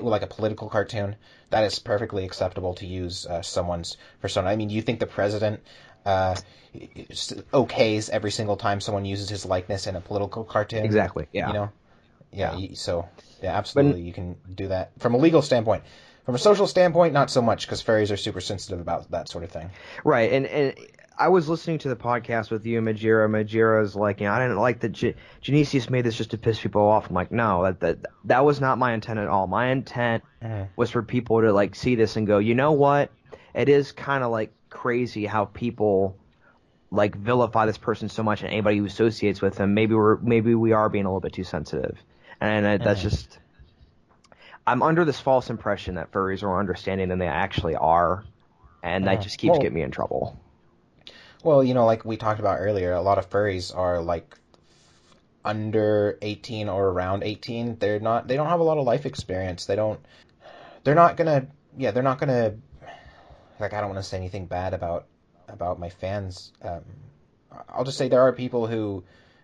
like a political cartoon. That is perfectly acceptable to use someone's persona. I mean, do you think the president uh, okays every single time someone uses his likeness in a political cartoon? Exactly. You Yeah. know, yeah. Yeah. So yeah, But absolutely, you can do that from a legal standpoint. From a social standpoint, not so much because fairies are super sensitive about that sort of thing. right, and I was listening to the podcast with you, Majira. Majira's like, I didn't like that Genesius made this just to piss people off. I'm like, no, that was not my intent at all. My intent Mm-hmm. was for people to like see this and go, you know what? It is kind of like crazy how people like vilify this person so much, and anybody who associates with them, maybe we are being a little bit too sensitive, and that's Mm-hmm. just I'm under this false impression that furries are more understanding than they actually are, and that Mm-hmm. just keeps getting me in trouble. Well, like we talked about earlier, a lot of furries are like under 18 or around 18. They don't have a lot of life experience. They're not gonna, yeah, they're not gonna, like, I don't want to say anything bad about my fans. I'll just say there are people who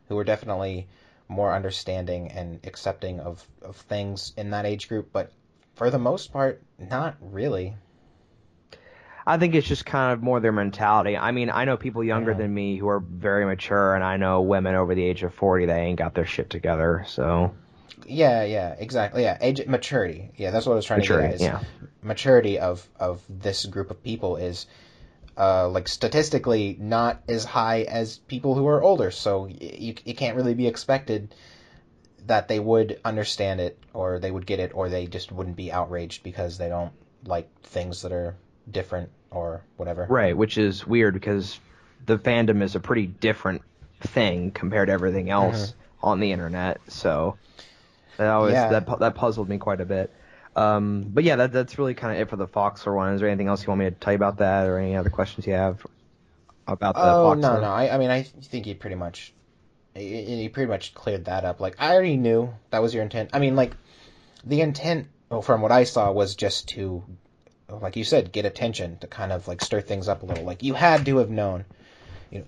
are definitely more understanding and accepting of things in that age group, but for the most part, not really. I think it's just kind of more their mentality. I mean, I know people younger Mhm. than me who are very mature, and I know women over the age of 40 that ain't got their shit together. So Yeah, yeah, exactly. Yeah, age maturity. Yeah, that's what I was trying to get at. maturity, Is yeah. maturity of this group of people is like statistically not as high as people who are older. So you can't really be expected that they would understand it or they would get it or they just wouldn't be outraged because they don't like things that are different or whatever. Right, which is weird because the fandom is a pretty different thing compared to everything Hmm. else on the internet. So Yeah. that puzzled me quite a bit. But yeah, that's really kind of it for the Foxer one. Is there anything else you want me to tell you about that, or any other questions you have about the Oh no, Foxer? no. I mean I think you pretty much cleared that up. Like I already knew that was your intent. I mean like the intent, well, from what I saw, was just to, like you said, get attention to kind of like stir things up a little. Like you had to have known. You know.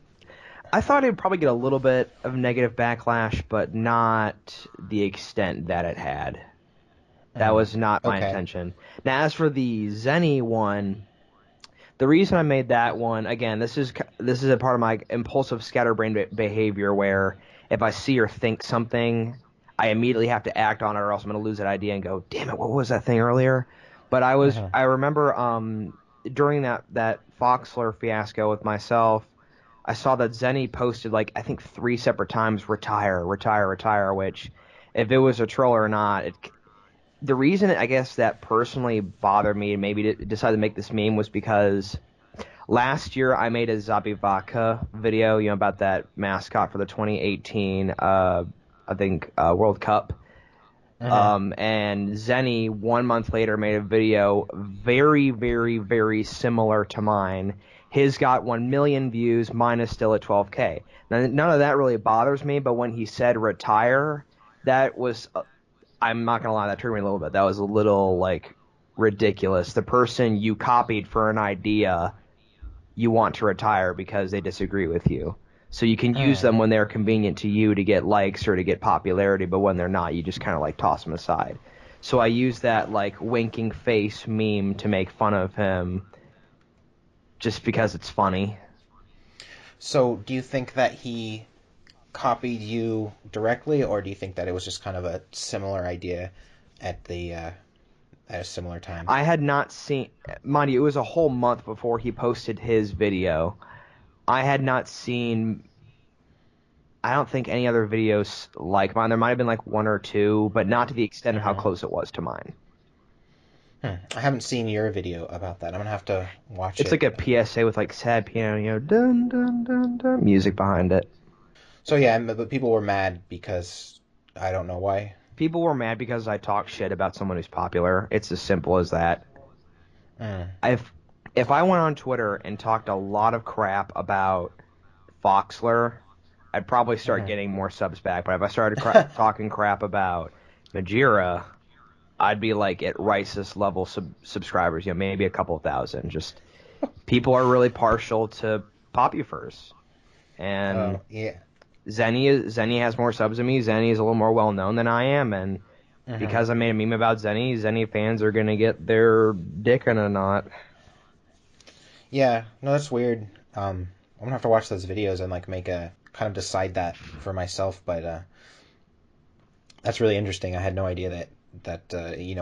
I thought it would probably get a little bit of negative backlash, but not the extent that it had. That Mm, was not my okay. intention. Now, as for the Zenny one, the reason I made that one, again, this is a part of my impulsive scatterbrain behavior where if I see or think something, I immediately have to act on it, or else I'm going to lose that idea and go, "Damn it, what was that thing earlier?" But Hmm. I remember during that Foxler fiasco with myself, I saw that Zenny posted like I think 3 separate times retire, retire, retire, which if it was a troll or not, the reason I guess that personally bothered me and maybe decided to make this meme was because last year I made a Zabivaka video, about that mascot for the 2018 I think World Cup. Hmm. And Zenny 1 month later made a video very, very, very similar to mine. His got 1 million views, mine is still at 12K. Now, none of that really bothers me, but when he said retire, that was I'm not gonna lie, that triggered me a little bit. That was a little like ridiculous. The person you copied for an idea, you want to retire because they disagree with you. So you can use Mm. them when they're convenient to you to get likes or to get popularity, but when they're not, you just kind of like toss them aside. So I use that like winking face meme to make fun of him just because it's funny. So, do you think that he copied you directly, or do you think that it was just kind of a similar idea at the at a similar time? I had not seen, mind you, it was a whole month before he posted his video. I had not seen I don't think any other videos like mine. There might have been like one or two, but not to the extent of how Hmm. close it was to mine. I haven't seen your video about that. I'm gonna have to watch It's it. like a PSA with like sad piano, dun dun dun dun music behind it. So yeah, but people were mad because I don't know why. People were mad because I talk shit about someone who's popular. It's as simple as that. Mm. I've If I went on Twitter and talked a lot of crap about Foxler, I'd probably start Hmm. getting more subs back. But if I started talking crap about Majira, I'd be like at Rice's level subscribers, maybe a couple thousand. Just people are really partial to Popufers, and Oh yeah. Zenny has more subs than me. Zenny is a little more well known than I am, and Hmm. because I made a meme about Zenny fans are gonna get their dick in a knot. Yeah. No, that's weird. I'm gonna have to watch those videos and like make a kind of decide that for myself. But that's really interesting. I had no idea that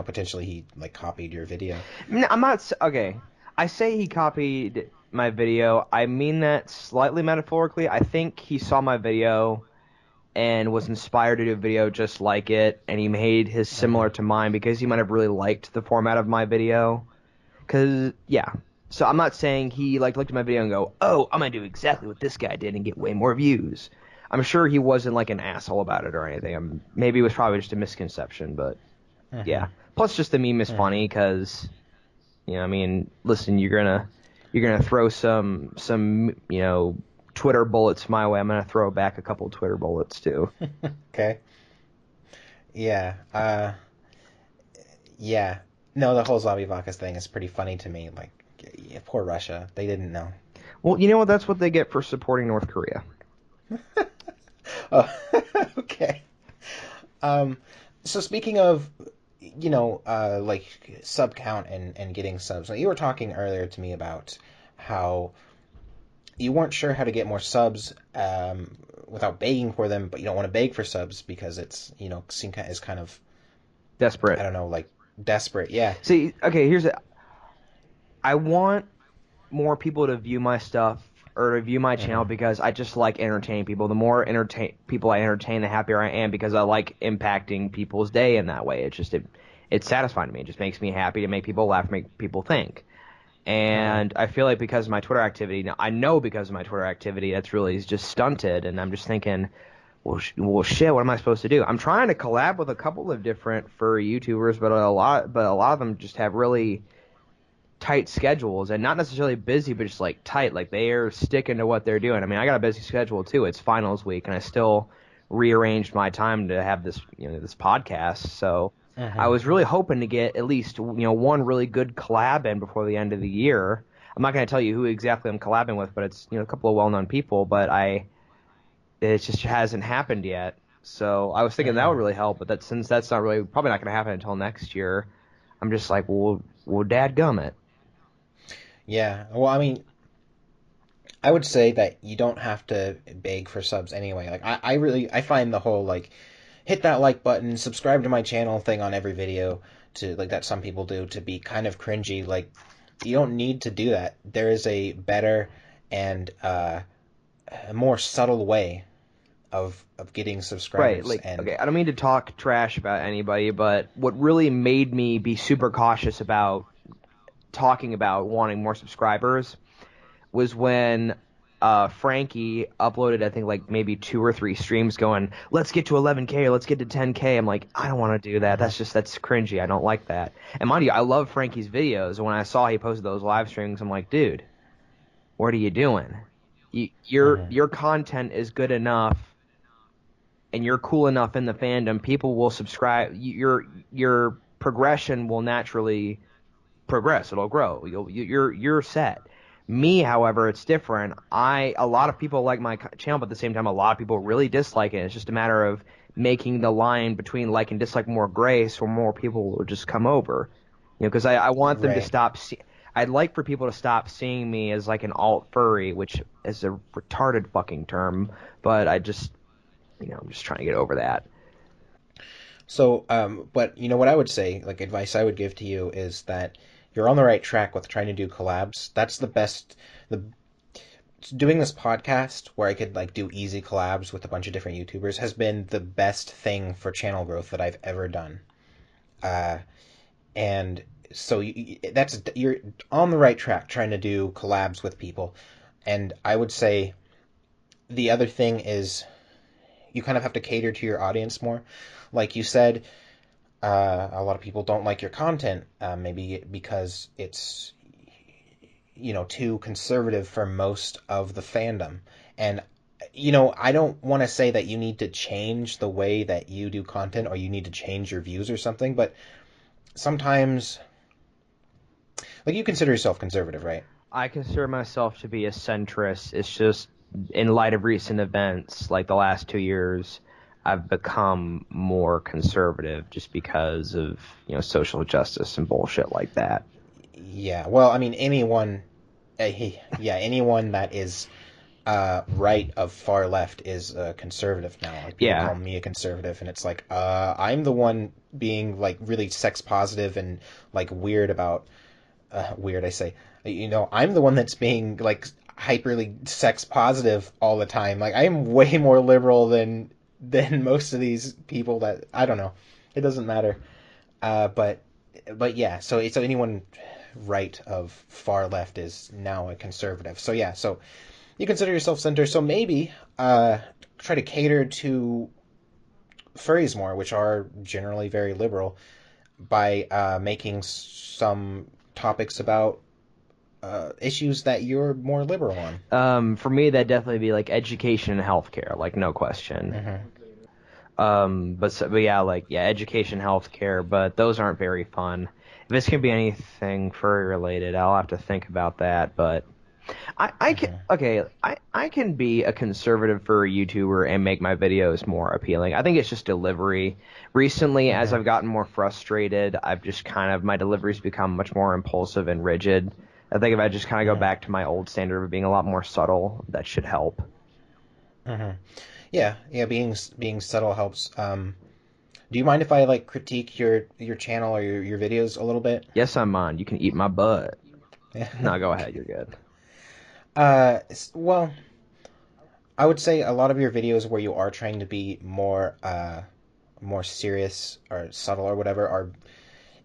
potentially he like copied your video. I'm not okay. I say he copied my video. I mean that slightly metaphorically. I think he saw my video and was inspired to do a video just like it, and he made his Hmm. similar to mine because he might have really liked the format of my video. Cause yeah, so I'm not saying he like looked at my video and go, "Oh, I'm gonna do exactly what this guy did and get way more views." I'm sure he wasn't like an asshole about it or anything. Maybe it was probably just a misconception, but Hmm. yeah. Plus, just the meme is Hmm. funny because I mean, listen, you're gonna throw some Twitter bullets my way. I'm gonna throw back a couple Twitter bullets too. Okay. Yeah. Yeah. No, the whole zombie vodka thing is pretty funny to me. Like, yeah, poor Russia. They didn't know. Well, you know what? That's what they get for supporting North Korea. Oh, okay. Um, so speaking of, like sub count and getting subs, you were talking earlier to me about how you weren't sure how to get more subs without begging for them, but you don't want to beg for subs because it's, is kind of, I Desperate. don't know, like desperate. Yeah. See, okay, I want more people to view my stuff or to view my channel Hmm. because I just like entertaining people. The more entertain people I entertain, the happier I am because I like impacting people's day in that way. It's satisfying to me. It just makes me happy to make people laugh, make people think. Hmm. And I feel like because of my Twitter activity, now I know because of my Twitter activity, that's really just stunted. And I'm just thinking, well, shit, what am I supposed to do? I'm trying to collab with a couple of different furry YouTubers, but a lot of them just have really tight schedules and not necessarily busy, but just like tight. Like they are sticking to what they're doing. I mean, I got a busy schedule too. It's finals week, and I still rearranged my time to have this podcast. So I Hmm. was really hoping to get at least one really good collab in before the end of the year. I'm not going to tell you who exactly I'm collabing with, but it's a couple of well-known people. But it just hasn't happened yet. So I was thinking that would really help, but since that's not really probably not going to happen until next year, I'm just like, well, dadgummit. Yeah. Well, I mean, I would say that you don't have to beg for subs anyway. Like I find the whole like hit that like button, subscribe to my channel thing on every video to like that some people do to be kind of cringy. Like you don't need to do that. There is a better and a more subtle way of getting Right, subscribers like, and okay, I don't mean to talk trash about anybody, but what really made me be super cautious about talking about wanting more subscribers was when Frankie uploaded, I think, like maybe 2 or 3 streams going, let's get to 11K or let's get to 10K. I'm like, I don't want to do that. Mhm. That's cringy. I don't like that. And mind you, I love Frankie's videos. And when I saw he posted those live streams, I'm like, dude, what are you doing? Mhm. Your content is good enough and you're cool enough in the fandom, people will subscribe. Your progression will naturally progress. It'll grow. You're set. Me, however, it's different. A lot of people like my channel, but at the same time, a lot of people really dislike it. It's just a matter of making the line between like and dislike more gray, so more people will just come over. Because I want them to Right. stop. I'd like for people to stop seeing me as like an alt furry, which is a retarded fucking term. But I'm just trying to get over that. So, but you know what I would say, like advice I would give to you is that you're on the right track with trying to do collabs. That's the best. The doing this podcast where I could like do easy collabs with a bunch of different YouTubers has been the best thing for channel growth that I've ever done. Uh, and so that's you're on the right track trying to do collabs with people. And I would say the other thing is you kind of have to cater to your audience more. Like you said, a lot of people don't like your content, maybe because it's too conservative for most of the fandom. And I don't want to say that you need to change the way that you do content or you need to change your views or something, but sometimes, like, you consider yourself conservative, right? I consider myself to be a centrist. It's just in light of recent events, like the last 2 years, I've become more conservative just because of, social justice and bullshit like that. Yeah. Well, I mean, anyone that is right of far left is conservative now. Like people Yeah. call me a conservative, and it's like I'm the one being like really sex positive and like weird about weird. I say, I'm the one that's being like hyperly sex positive all the time. Like I'm way more liberal than most of these people. That I don't know. It doesn't matter. But yeah. So anyone right of far left is now a conservative. So yeah. So you consider yourself center, so maybe try to cater to furries more, which are generally very liberal, by making some topics about issues that you're more liberal on. For me, that'd definitely be like education and healthcare, like no question. Hmm. But yeah, like yeah, education, healthcare, but those aren't very fun. If this can be anything furry related, I'll have to think about that. But I can Hmm. okay, I can be a conservative furry YouTuber and make my videos more appealing. I think it's just delivery. Recently, as Hmm. I've gotten more frustrated, I've just kind of my deliveries become much more impulsive and rigid. I think if I just kind of go Hmm. back to my old standard of being a lot more subtle, that should help. Hmm. Yeah, yeah. Being subtle helps. Do you mind if I like critique your channel or your videos a little bit? Yes, I'm on. You can eat my butt. Yeah. No, go ahead. Okay. You're good. Well, I would say a lot of your videos where you are trying to be more serious or subtle or whatever are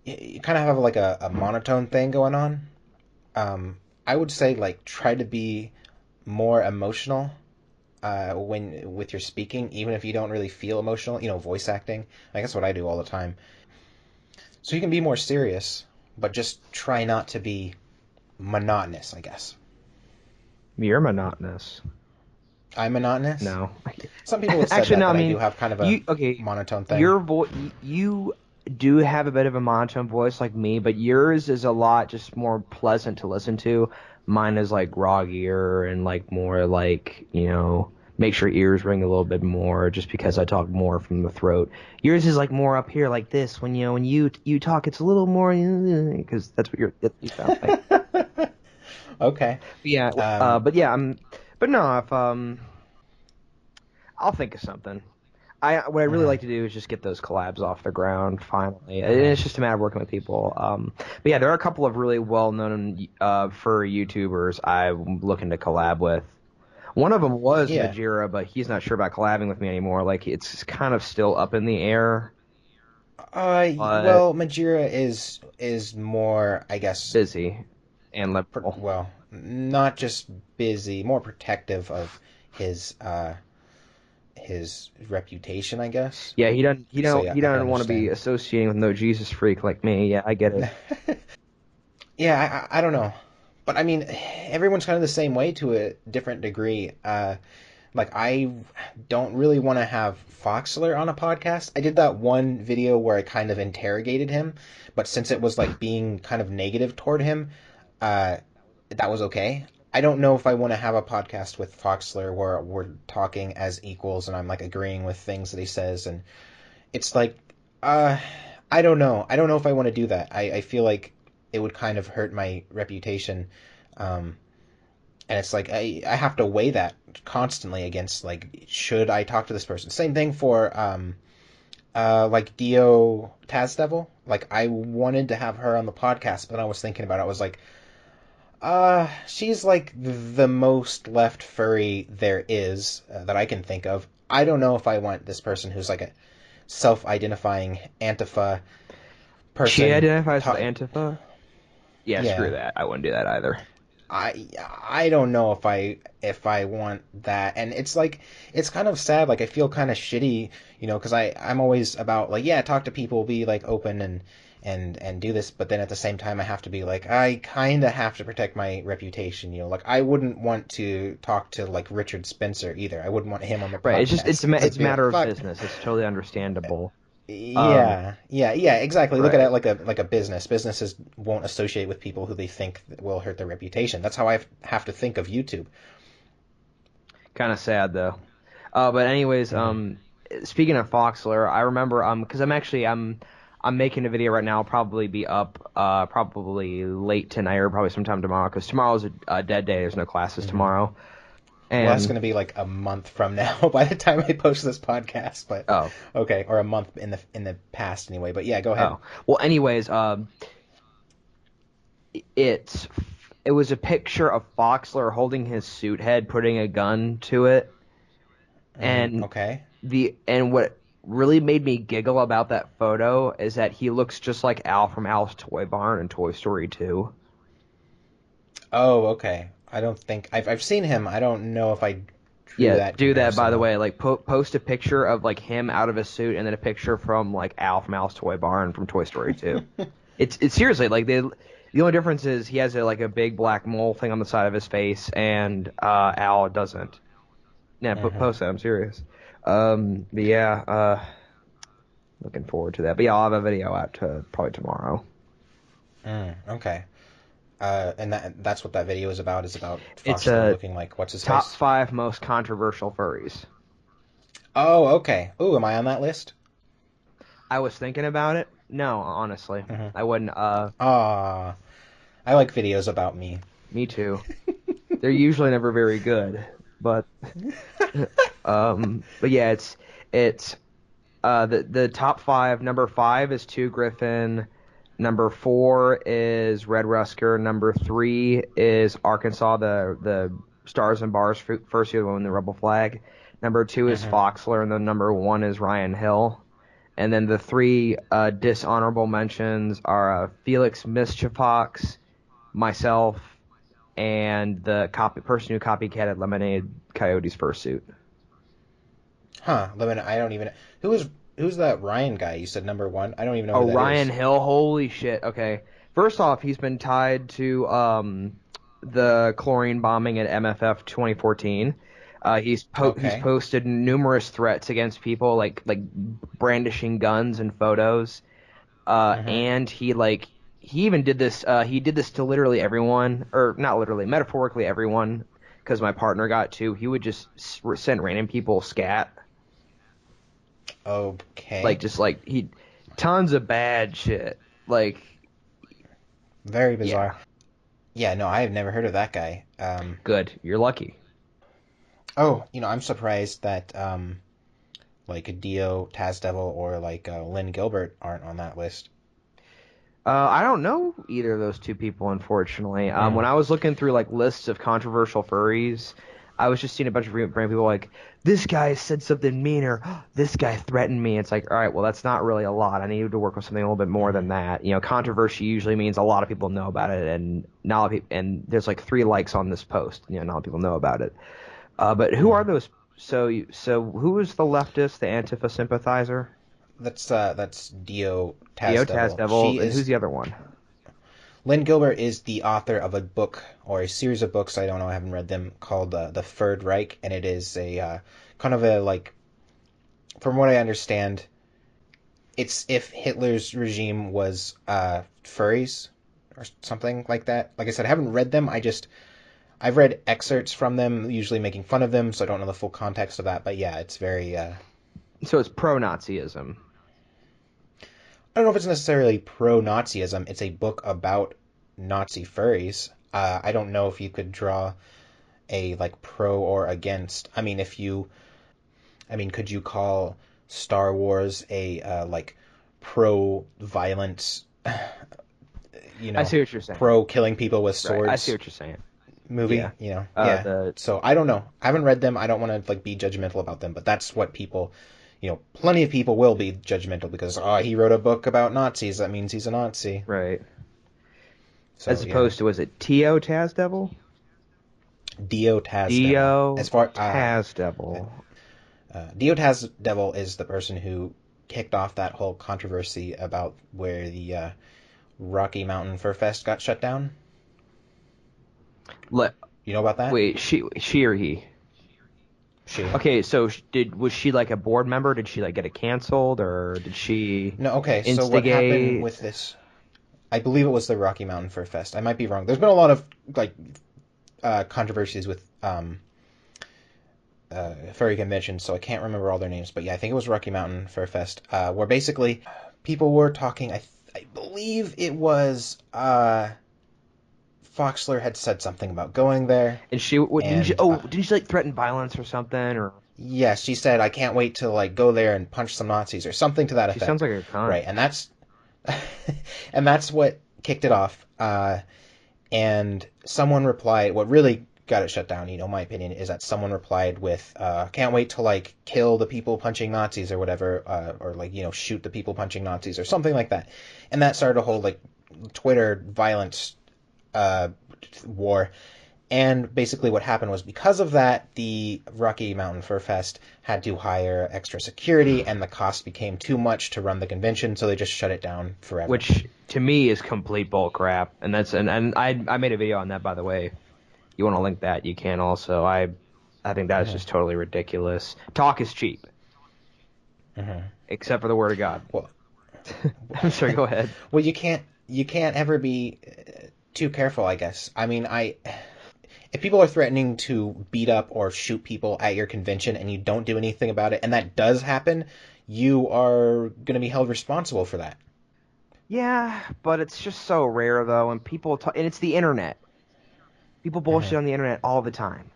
you kind of have like a monotone thing going on. I would say like try to be more emotional when with your speaking, even if you don't really feel emotional. Voice acting. Like that's what I do all the time. So you can be more serious, but just try not to be monotonous. I guess You're monotonous. I'm monotonous. No. Some people have said Actually, that no, I I do mean, have kind of a you, okay, monotone thing. your voice, you do have a bit of a monotone voice like me, but yours is a lot just more pleasant to listen to. Mine is like groggier and like more like, make sure ears ring a little bit more, just because I talk more from the throat. Yours is like more up here, like this. When you talk, it's a little more because you sound like. Okay. But yeah, Um, but no, if I'll think of something. What I really mhm, like to do is just get those collabs off the ground finally. And mhm. it's just a matter of working with people. But yeah, there are a couple of really well-known furry YouTubers I'm looking to collab with. One of them was Yeah. Majira, but he's not sure about collabing with me anymore. Like it's kind of still up in the air, but Well, Majira is more, I guess, busy and liberal. well, not just busy, more protective of his his reputation, I guess. Yeah, So yeah, he I can doesn't want to be understand. associating with no Jesus freak like me. Yeah, I get it. Yeah, I don't know, but I mean, everyone's kind of the same way to a different degree. Like I don't really want to have Foxler on a podcast. I did that one video where I kind of interrogated him, but since it was like being kind of negative toward him, uh, that was okay. I don't know if I want to have a podcast with Foxler where we're talking as equals and I'm like agreeing with things that he says, and it's like, uh, I don't know. I don't know if I want to do that. I feel like it would kind of hurt my reputation. And it's like I have to weigh that constantly against like should I talk to this person? Same thing for like Dio Tazdevil. Like I wanted to have her on the podcast, but I was thinking about it. I was like, she's like the most left furry there is that I can think of. I don't know if I want this person who's like a self-identifying Antifa She person. identifies with Antifa. Yeah, screw Yeah, that. I wouldn't do that either. I don't know if I want that, and it's like it's kind of sad. Like I feel kind of shitty, because I'm always about like yeah, talk to people, be like open and do this, but then at the same time I have to be like I kind of have to protect my reputation. Like I wouldn't want to talk to like Richard Spencer either. I wouldn't want him on the Right. It's just podcast because I'd it's a be like matter of fuck. business. It's totally understandable. Um, Yeah, exactly. Look at right. it like a business. Businesses won't associate with people who they think will hurt their reputation. That's how I have to think of YouTube. Kind of sad though. But anyways, Hmm. speaking of Foxler, I remember because I'm making a video right now. I'll probably be up probably late tonight or probably sometime tomorrow because tomorrow's a dead day. There's no classes Hmm. tomorrow. Well, that's And going to be like a month from now by the time I post this podcast. But oh okay, or a month in the past anyway. But yeah, go ahead. oh well. Anyways, it's it was a picture of Foxler holding his suit head, putting a gun to it, and Okay. what really made me giggle about that photo is that he looks just like Al from Al's Toy Barn in Toy Story 2. Oh, okay. I don't think I've seen him. I don't know if I drew Yeah, that do that by comparison the though. way. Like post a picture of like him out of a suit and then a picture from like Al from Al's Toy Barn from Toy Story 2. It's seriously like the only difference is he has like a big black mole thing on the side of his face and Al doesn't. Yeah, Hmm. post that. I'm serious. But yeah, looking forward to that. But yeah, I'll have a video out to probably tomorrow. Okay. And that's what that video is about It's Foxler a looking like what's his top face? 5 most controversial furries. Oh, okay. Ooh, am I on that list? I was thinking about it. No, honestly, Mm-hmm. I wouldn't. Ah, I like videos about me. Me too. They're usually never very good, but but yeah, it's the top 5. Number 5 is Two Griffin. Number 4 is Red Rusker. Number 3 is Arkansas, the Stars and Bars first year won the Rebel flag. Number 2 is Hmm. Foxler, and then number 1 is Ryan Hill. And then the 3 dishonorable mentions are Felix Mischieffox, myself, and the person who copycatted Lemonade Coyote's fursuit. Huh. Lemon. I don't even. Who's that Ryan guy? You said number one. I don't even know who Oh, that Ryan is. Hill, holy shit. Okay. First off, he's been tied to the chlorine bombing at MFF 2014. He's Okay. posted numerous threats against people like brandishing guns and photos. Hmm. And he even did this he did this to literally everyone, or not literally, metaphorically everyone because my partner got to, he would just send random people scat. Okay. Tons of bad shit. Like, Very yeah, bizarre. Yeah, no, I have never heard of that guy. good. You're lucky. I'm surprised that like Dio, Tazdevil, or like Lynn Gilbert aren't on that list. I don't know either of those two people, unfortunately. When Mm. I was looking through like lists of controversial furries, I was just seeing a bunch of random people like, this guy said something meaner. This guy threatened me. It's like, all right, well, that's not really a lot. I need to work with something a little bit more than Hmm. that. Controversy usually means a lot of people know about it, and not a lot of people, and there's like 3 likes on this post. Not a lot of people know about it. But who are Hmm. those? So who is the leftist, the Antifa sympathizer? That's Dio The Tazdevil. Otaz Devil, and who's the other one? Lynn Gilbert is the author of a book or a series of books. I don't know. I haven't read them called The Third Reich, and it is a kind of a like, from what I understand, it's if Hitler's regime was furries or something like that. Like I said, I haven't read them. I've read excerpts from them, usually making fun of them, so I don't know the full context of that. But yeah, it's very. So it's pro-Nazism. I don't know if it's necessarily pro-Nazism. It's a book about Nazi furries. I don't know if you could draw a like pro or against. Could you call Star Wars a like pro-violence, you I know, see what you're saying. pro killing people with Right. I see swords what you're saying. Yeah. movie? Yeah. The So I don't know. I haven't read them. I don't want to like be judgmental about them, but that's what people, plenty of people will be judgmental because he wrote a book about Nazis. That means he's a Nazi. right. As So yeah, opposed to, was it T.O. Tazdevil? Dio Tazdevil. Dio Tazdevil. Dio Tazdevil is the person who kicked off that whole controversy about where the Rocky Mountain Fur Fest got shut down. Le- You know about that? Wait, she or he? She. Okay, so was she like a board member? Did she like get it canceled, or did she No, okay. So what happened instigate? with this? I believe it was the Rocky Mountain Fur Fest. I might be wrong. There's been a lot of like controversies with furry conventions, so I can't remember all their names. But yeah, I think it was Rocky Mountain Fur Fest, where basically people were talking. I believe it was Foxler had said something about going there, And she what, didn't she? and Oh, didn't she like threaten violence or something? Or yes, she said, "I can't wait to like go there and punch some Nazis" or something to that she sounds effect. like a cunt. Right, and that's and that's what kicked it off. And someone replied. What really got it shut down, my opinion, is that someone replied with, "Can't wait to like kill the people punching Nazis or whatever, or like shoot the people punching Nazis or something like that," and that started a whole like Twitter violence uh, war. And basically, what happened was because of that, the Rocky Mountain Fur Fest had to hire extra security, and the cost became too much to run the convention, so they just shut it down forever. Which to me is complete bull crap. And I made a video on that, by the way. You want to link that, you can also. I think that is Hmm. just totally ridiculous. Talk is cheap, Hmm. except for the word of God. Well, I'm sorry, go ahead. well, you can't ever be too careful, I guess. I mean, if people are threatening to beat up or shoot people at your convention and you don't do anything about it, and that does happen, you are going to be held responsible for that. Yeah, but it's just so rare though, and and it's the internet. People bullshit Hmm. on the internet all the time.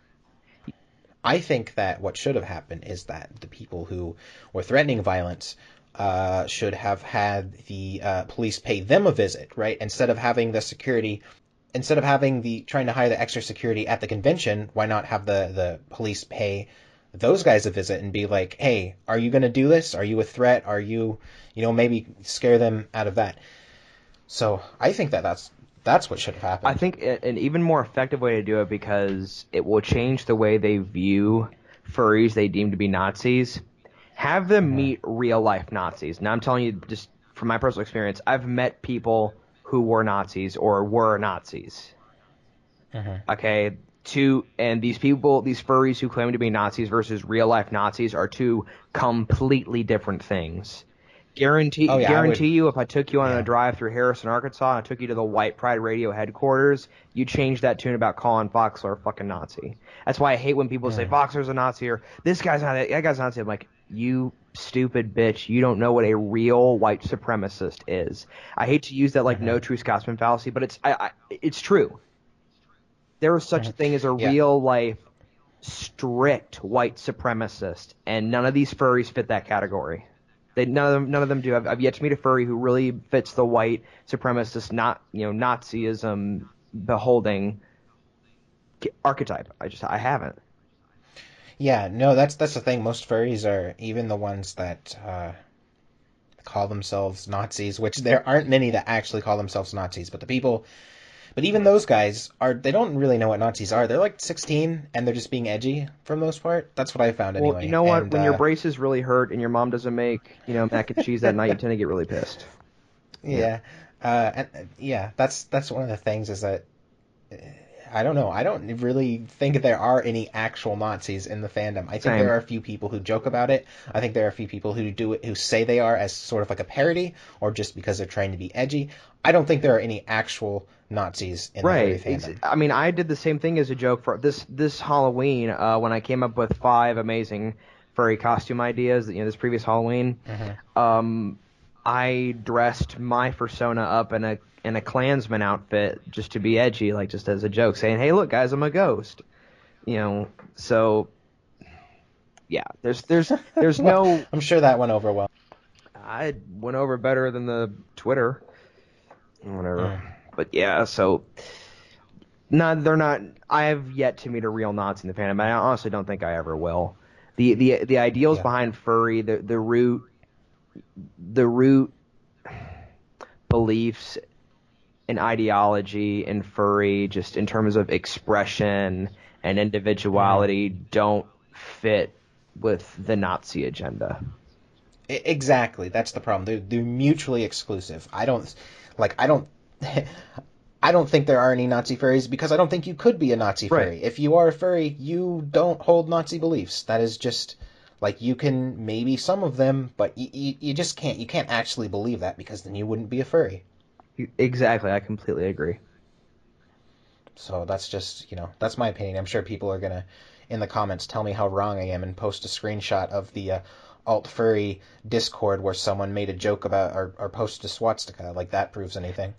I think that what should have happened is that the people who were threatening violence should have had the police pay them a visit, right? Instead of having the trying to hire the extra security at the convention, why not have the police pay those guys a visit and be like, hey, are you going to do this? Are you a threat? Are you, maybe scare them out of that. So I think that's what should have I happened. think an even more effective way to do it, because it will change the way they view furries they deem to be Nazis. Have them Hmm. meet real life Nazis. Now I'm telling you, just from my personal experience, I've met people who were Nazis or were Nazis. Hmm. Okay, and these people, these furries who claim to be Nazis versus real life Nazis are two completely different things. Oh yeah, I would. Guarantee you, if I took you on a Yeah. drive through Harrison, Arkansas, and I took you to the White Pride Radio headquarters, you change that tune about calling Foxler a fucking Nazi. That's why I hate when people say Mm. Foxler's a Nazi or this guy's not that guy's a Nazi. I'm like, you stupid bitch, you don't know what a real white supremacist is. I hate to use that like Hmm. no true Scotsman fallacy, but it's true. There is such Hmm. a thing as a Yeah. real life strict white supremacist, and none of these furries fit that category. None of them do. I've yet to meet a furry who really fits the white supremacist, not Nazism beholding archetype. I haven't. Yeah. No, that's the thing. Most furries are even the ones that call themselves Nazis, which there aren't many that actually call themselves Nazis, but the people. But even those guys are. They don't really know what Nazis are. They're like 16 and they're just being edgy for the most part. That's what I found Well, you anyway. know what? And When your braces really hurt and your mom doesn't make mac and cheese that night, you tend to get really pissed. Yeah. yeah. Yeah, that's one of the things is that I don't know. I don't really think there are any actual Nazis in the fandom. I think Same. there are a few people who joke about it. I think there are a few people who do it, who say they are as sort of like a parody or just because they're trying to be edgy. I don't think there are any actual Nazis in the furry Right. fandom. I mean, I did the same thing as a joke for this Halloween when I came up with 5 amazing furry costume ideas. This previous Halloween, Hmm. um, I dressed my persona up in a Klansman outfit just to be edgy, like just as a joke, saying, "Hey, look, guys, I'm a ghost." So yeah, there's Well, no. I'm sure that went over well. I went over better than the Twitter, whatever. Mm, But yeah, so. No, they're not. I have yet to meet a real Nazi in the fandom. I honestly don't think I ever will. The ideals yeah. behind furry, the root beliefs and ideology in furry, just in terms of expression and Hmm. individuality, don't fit with the Nazi agenda. Exactly. That's the problem. They're mutually exclusive. I don't like. I don't. I don't think there are any Nazi furries because I don't think you could be a Nazi Right. furry. If you are a furry, you don't hold Nazi beliefs. That is just like you can maybe some of them, but you just can't. You can't actually believe that because then you wouldn't be a furry. Exactly. I completely agree. So that's just that's my opinion. I'm sure people are gonna in the comments tell me how wrong I am and post a screenshot of the alt furry Discord where someone made a joke about or posted a swastika. Like that proves anything.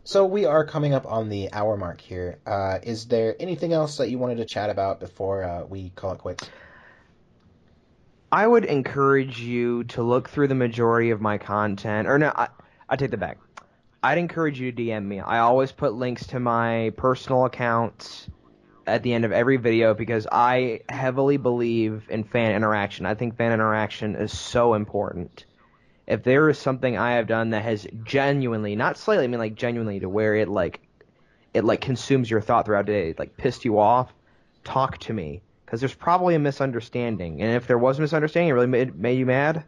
So we are coming up on the hour mark here. Is there anything else that you wanted to chat about before we call it quits? I would encourage you to look through the majority of my content, or no, I take that back. I'd encourage you to DM me. I always put links to my personal accounts at the end of every video because I heavily believe in fan interaction. I think fan interaction is so important. If there is something I have done that has genuinely, not slightly, I mean like genuinely to where it like consumes your thought throughout the day, like pissed you off, talk to me because there's probably a misunderstanding. And if there was a misunderstanding, it really made you mad.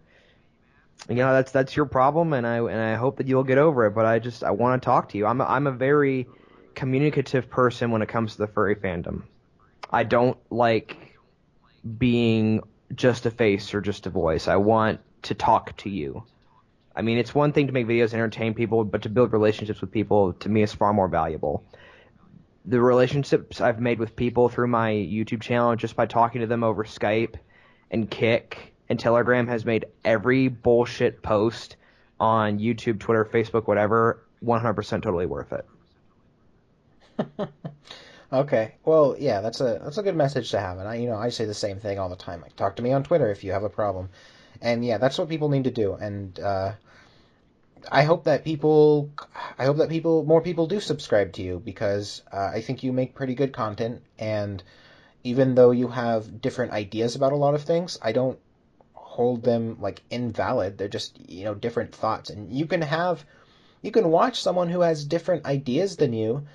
That's your problem, and I hope that you'll get over it. But I want to talk to you. I'm a very communicative person when it comes to the furry fandom. I don't like being just a face or just a voice. I want to talk to you. I mean, it's one thing to make videos and entertain people, but to build relationships with people to me is far more valuable. The relationships I've made with people through my YouTube channel just by talking to them over Skype and Kick and Telegram has made every bullshit post on YouTube, Twitter, Facebook, whatever, 100% totally worth it. Okay. Well, yeah, that's a good message to have, and I say the same thing all the time. Like, talk to me on Twitter if you have a problem, and yeah, that's what people need to do. And I hope that people, more people do subscribe to you because I think you make pretty good content, and even though you have different ideas about a lot of things, I don't hold them like invalid. They're just different thoughts, and you can watch someone who has different ideas than you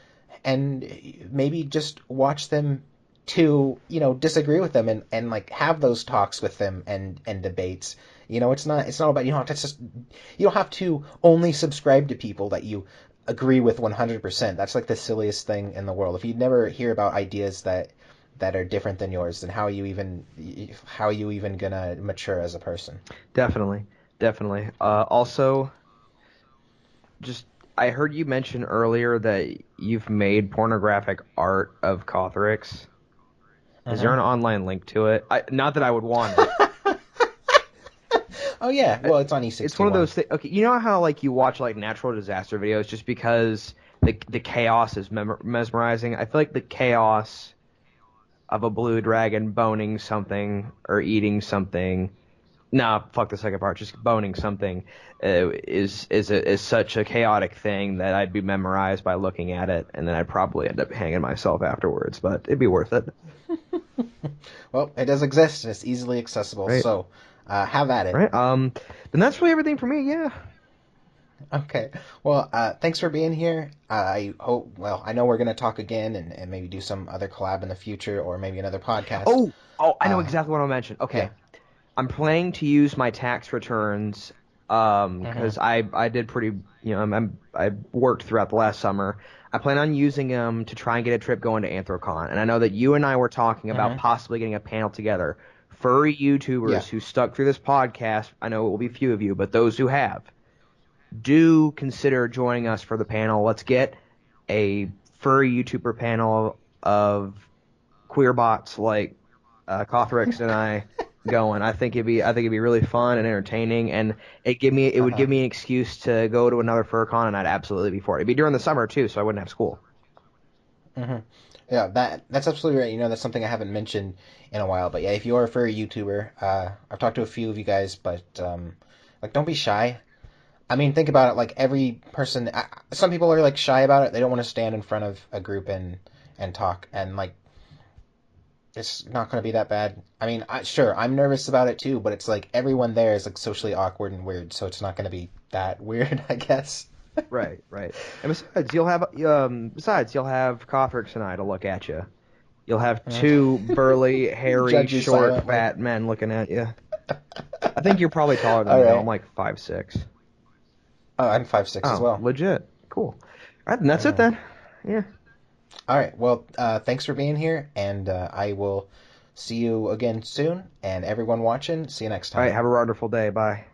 and maybe just watch them to disagree with them and like have those talks with them and debates. It's not about you don't have to only subscribe to people that you agree with 100%. That's like the silliest thing in the world. If you never hear about ideas that are different than yours, then how are you even gonna mature as a person? Definitely. definitely. Also, just I heard you mention earlier that you've made pornographic art of Kothorix. Is there Hmm. an online link to it? Not that I would want it. Oh yeah, I- well it's on It's one of E61. those things. Okay, you know how like you watch like natural disaster videos just because the chaos is mesmerizing. I feel like the chaos of a blue dragon boning something or eating something. Nah, fuck the second part. Just boning something is such a chaotic thing that I'd be memorized by looking at it, and then I'd probably end up hanging myself afterwards. But it'd be worth it, Well, it does exist and it's easily accessible, right? so have at it. Right. Then that's really everything for me. Yeah. Okay. Well, thanks for being here. I hope, well, I know we're going to talk again and maybe do some other collab in the future or maybe another podcast. Oh, I know Uh, exactly what I'll mention. yeah. Okay. I'm planning to use my tax returns Hmm. because I did pretty I worked throughout the last summer. I plan on using them to try and get a trip going to Anthrocon. And I know that you and I were talking about Hmm. possibly getting a panel together. Furry Yeah. YouTubers who stuck through this podcast, I know it will be few of you, but those who have, do consider joining us for the panel. Let's get a furry YouTuber panel of queer bots like Kothorix and I going. I think it'd be really fun and entertaining, and it would Uh-huh. give me an excuse to go to another FurCon, and I'd absolutely be for it. It'd be during the summer too, so I wouldn't have school. Hmm. Yeah, that's absolutely right. You know, that's something I haven't mentioned in a while. But yeah, if you are a furry YouTuber, I've talked to a few of you guys, but like, don't be shy. I mean, think about it. Like every person, some people are like shy about it. They don't want to stand in front of a group and talk. And like, it's not going to be that bad. I mean, sure, I'm nervous about it too, but it's like everyone there is like socially awkward and weird, so it's not going to be that weird, I guess. Right, right. And besides you'll have Kothorix and I to look at you. You'll have two burly, hairy, Judge you short, silently. fat men looking at you. I think you're probably taller than All me though. I'm right. like 5'6". Oh, I'm 5'6" as Oh, well. legit. Cool. All right, then that's it Hmm. then. Yeah. All right. Well, thanks for being here, and I will see you again soon. And everyone watching, see you next All right, time. have a wonderful day. Bye.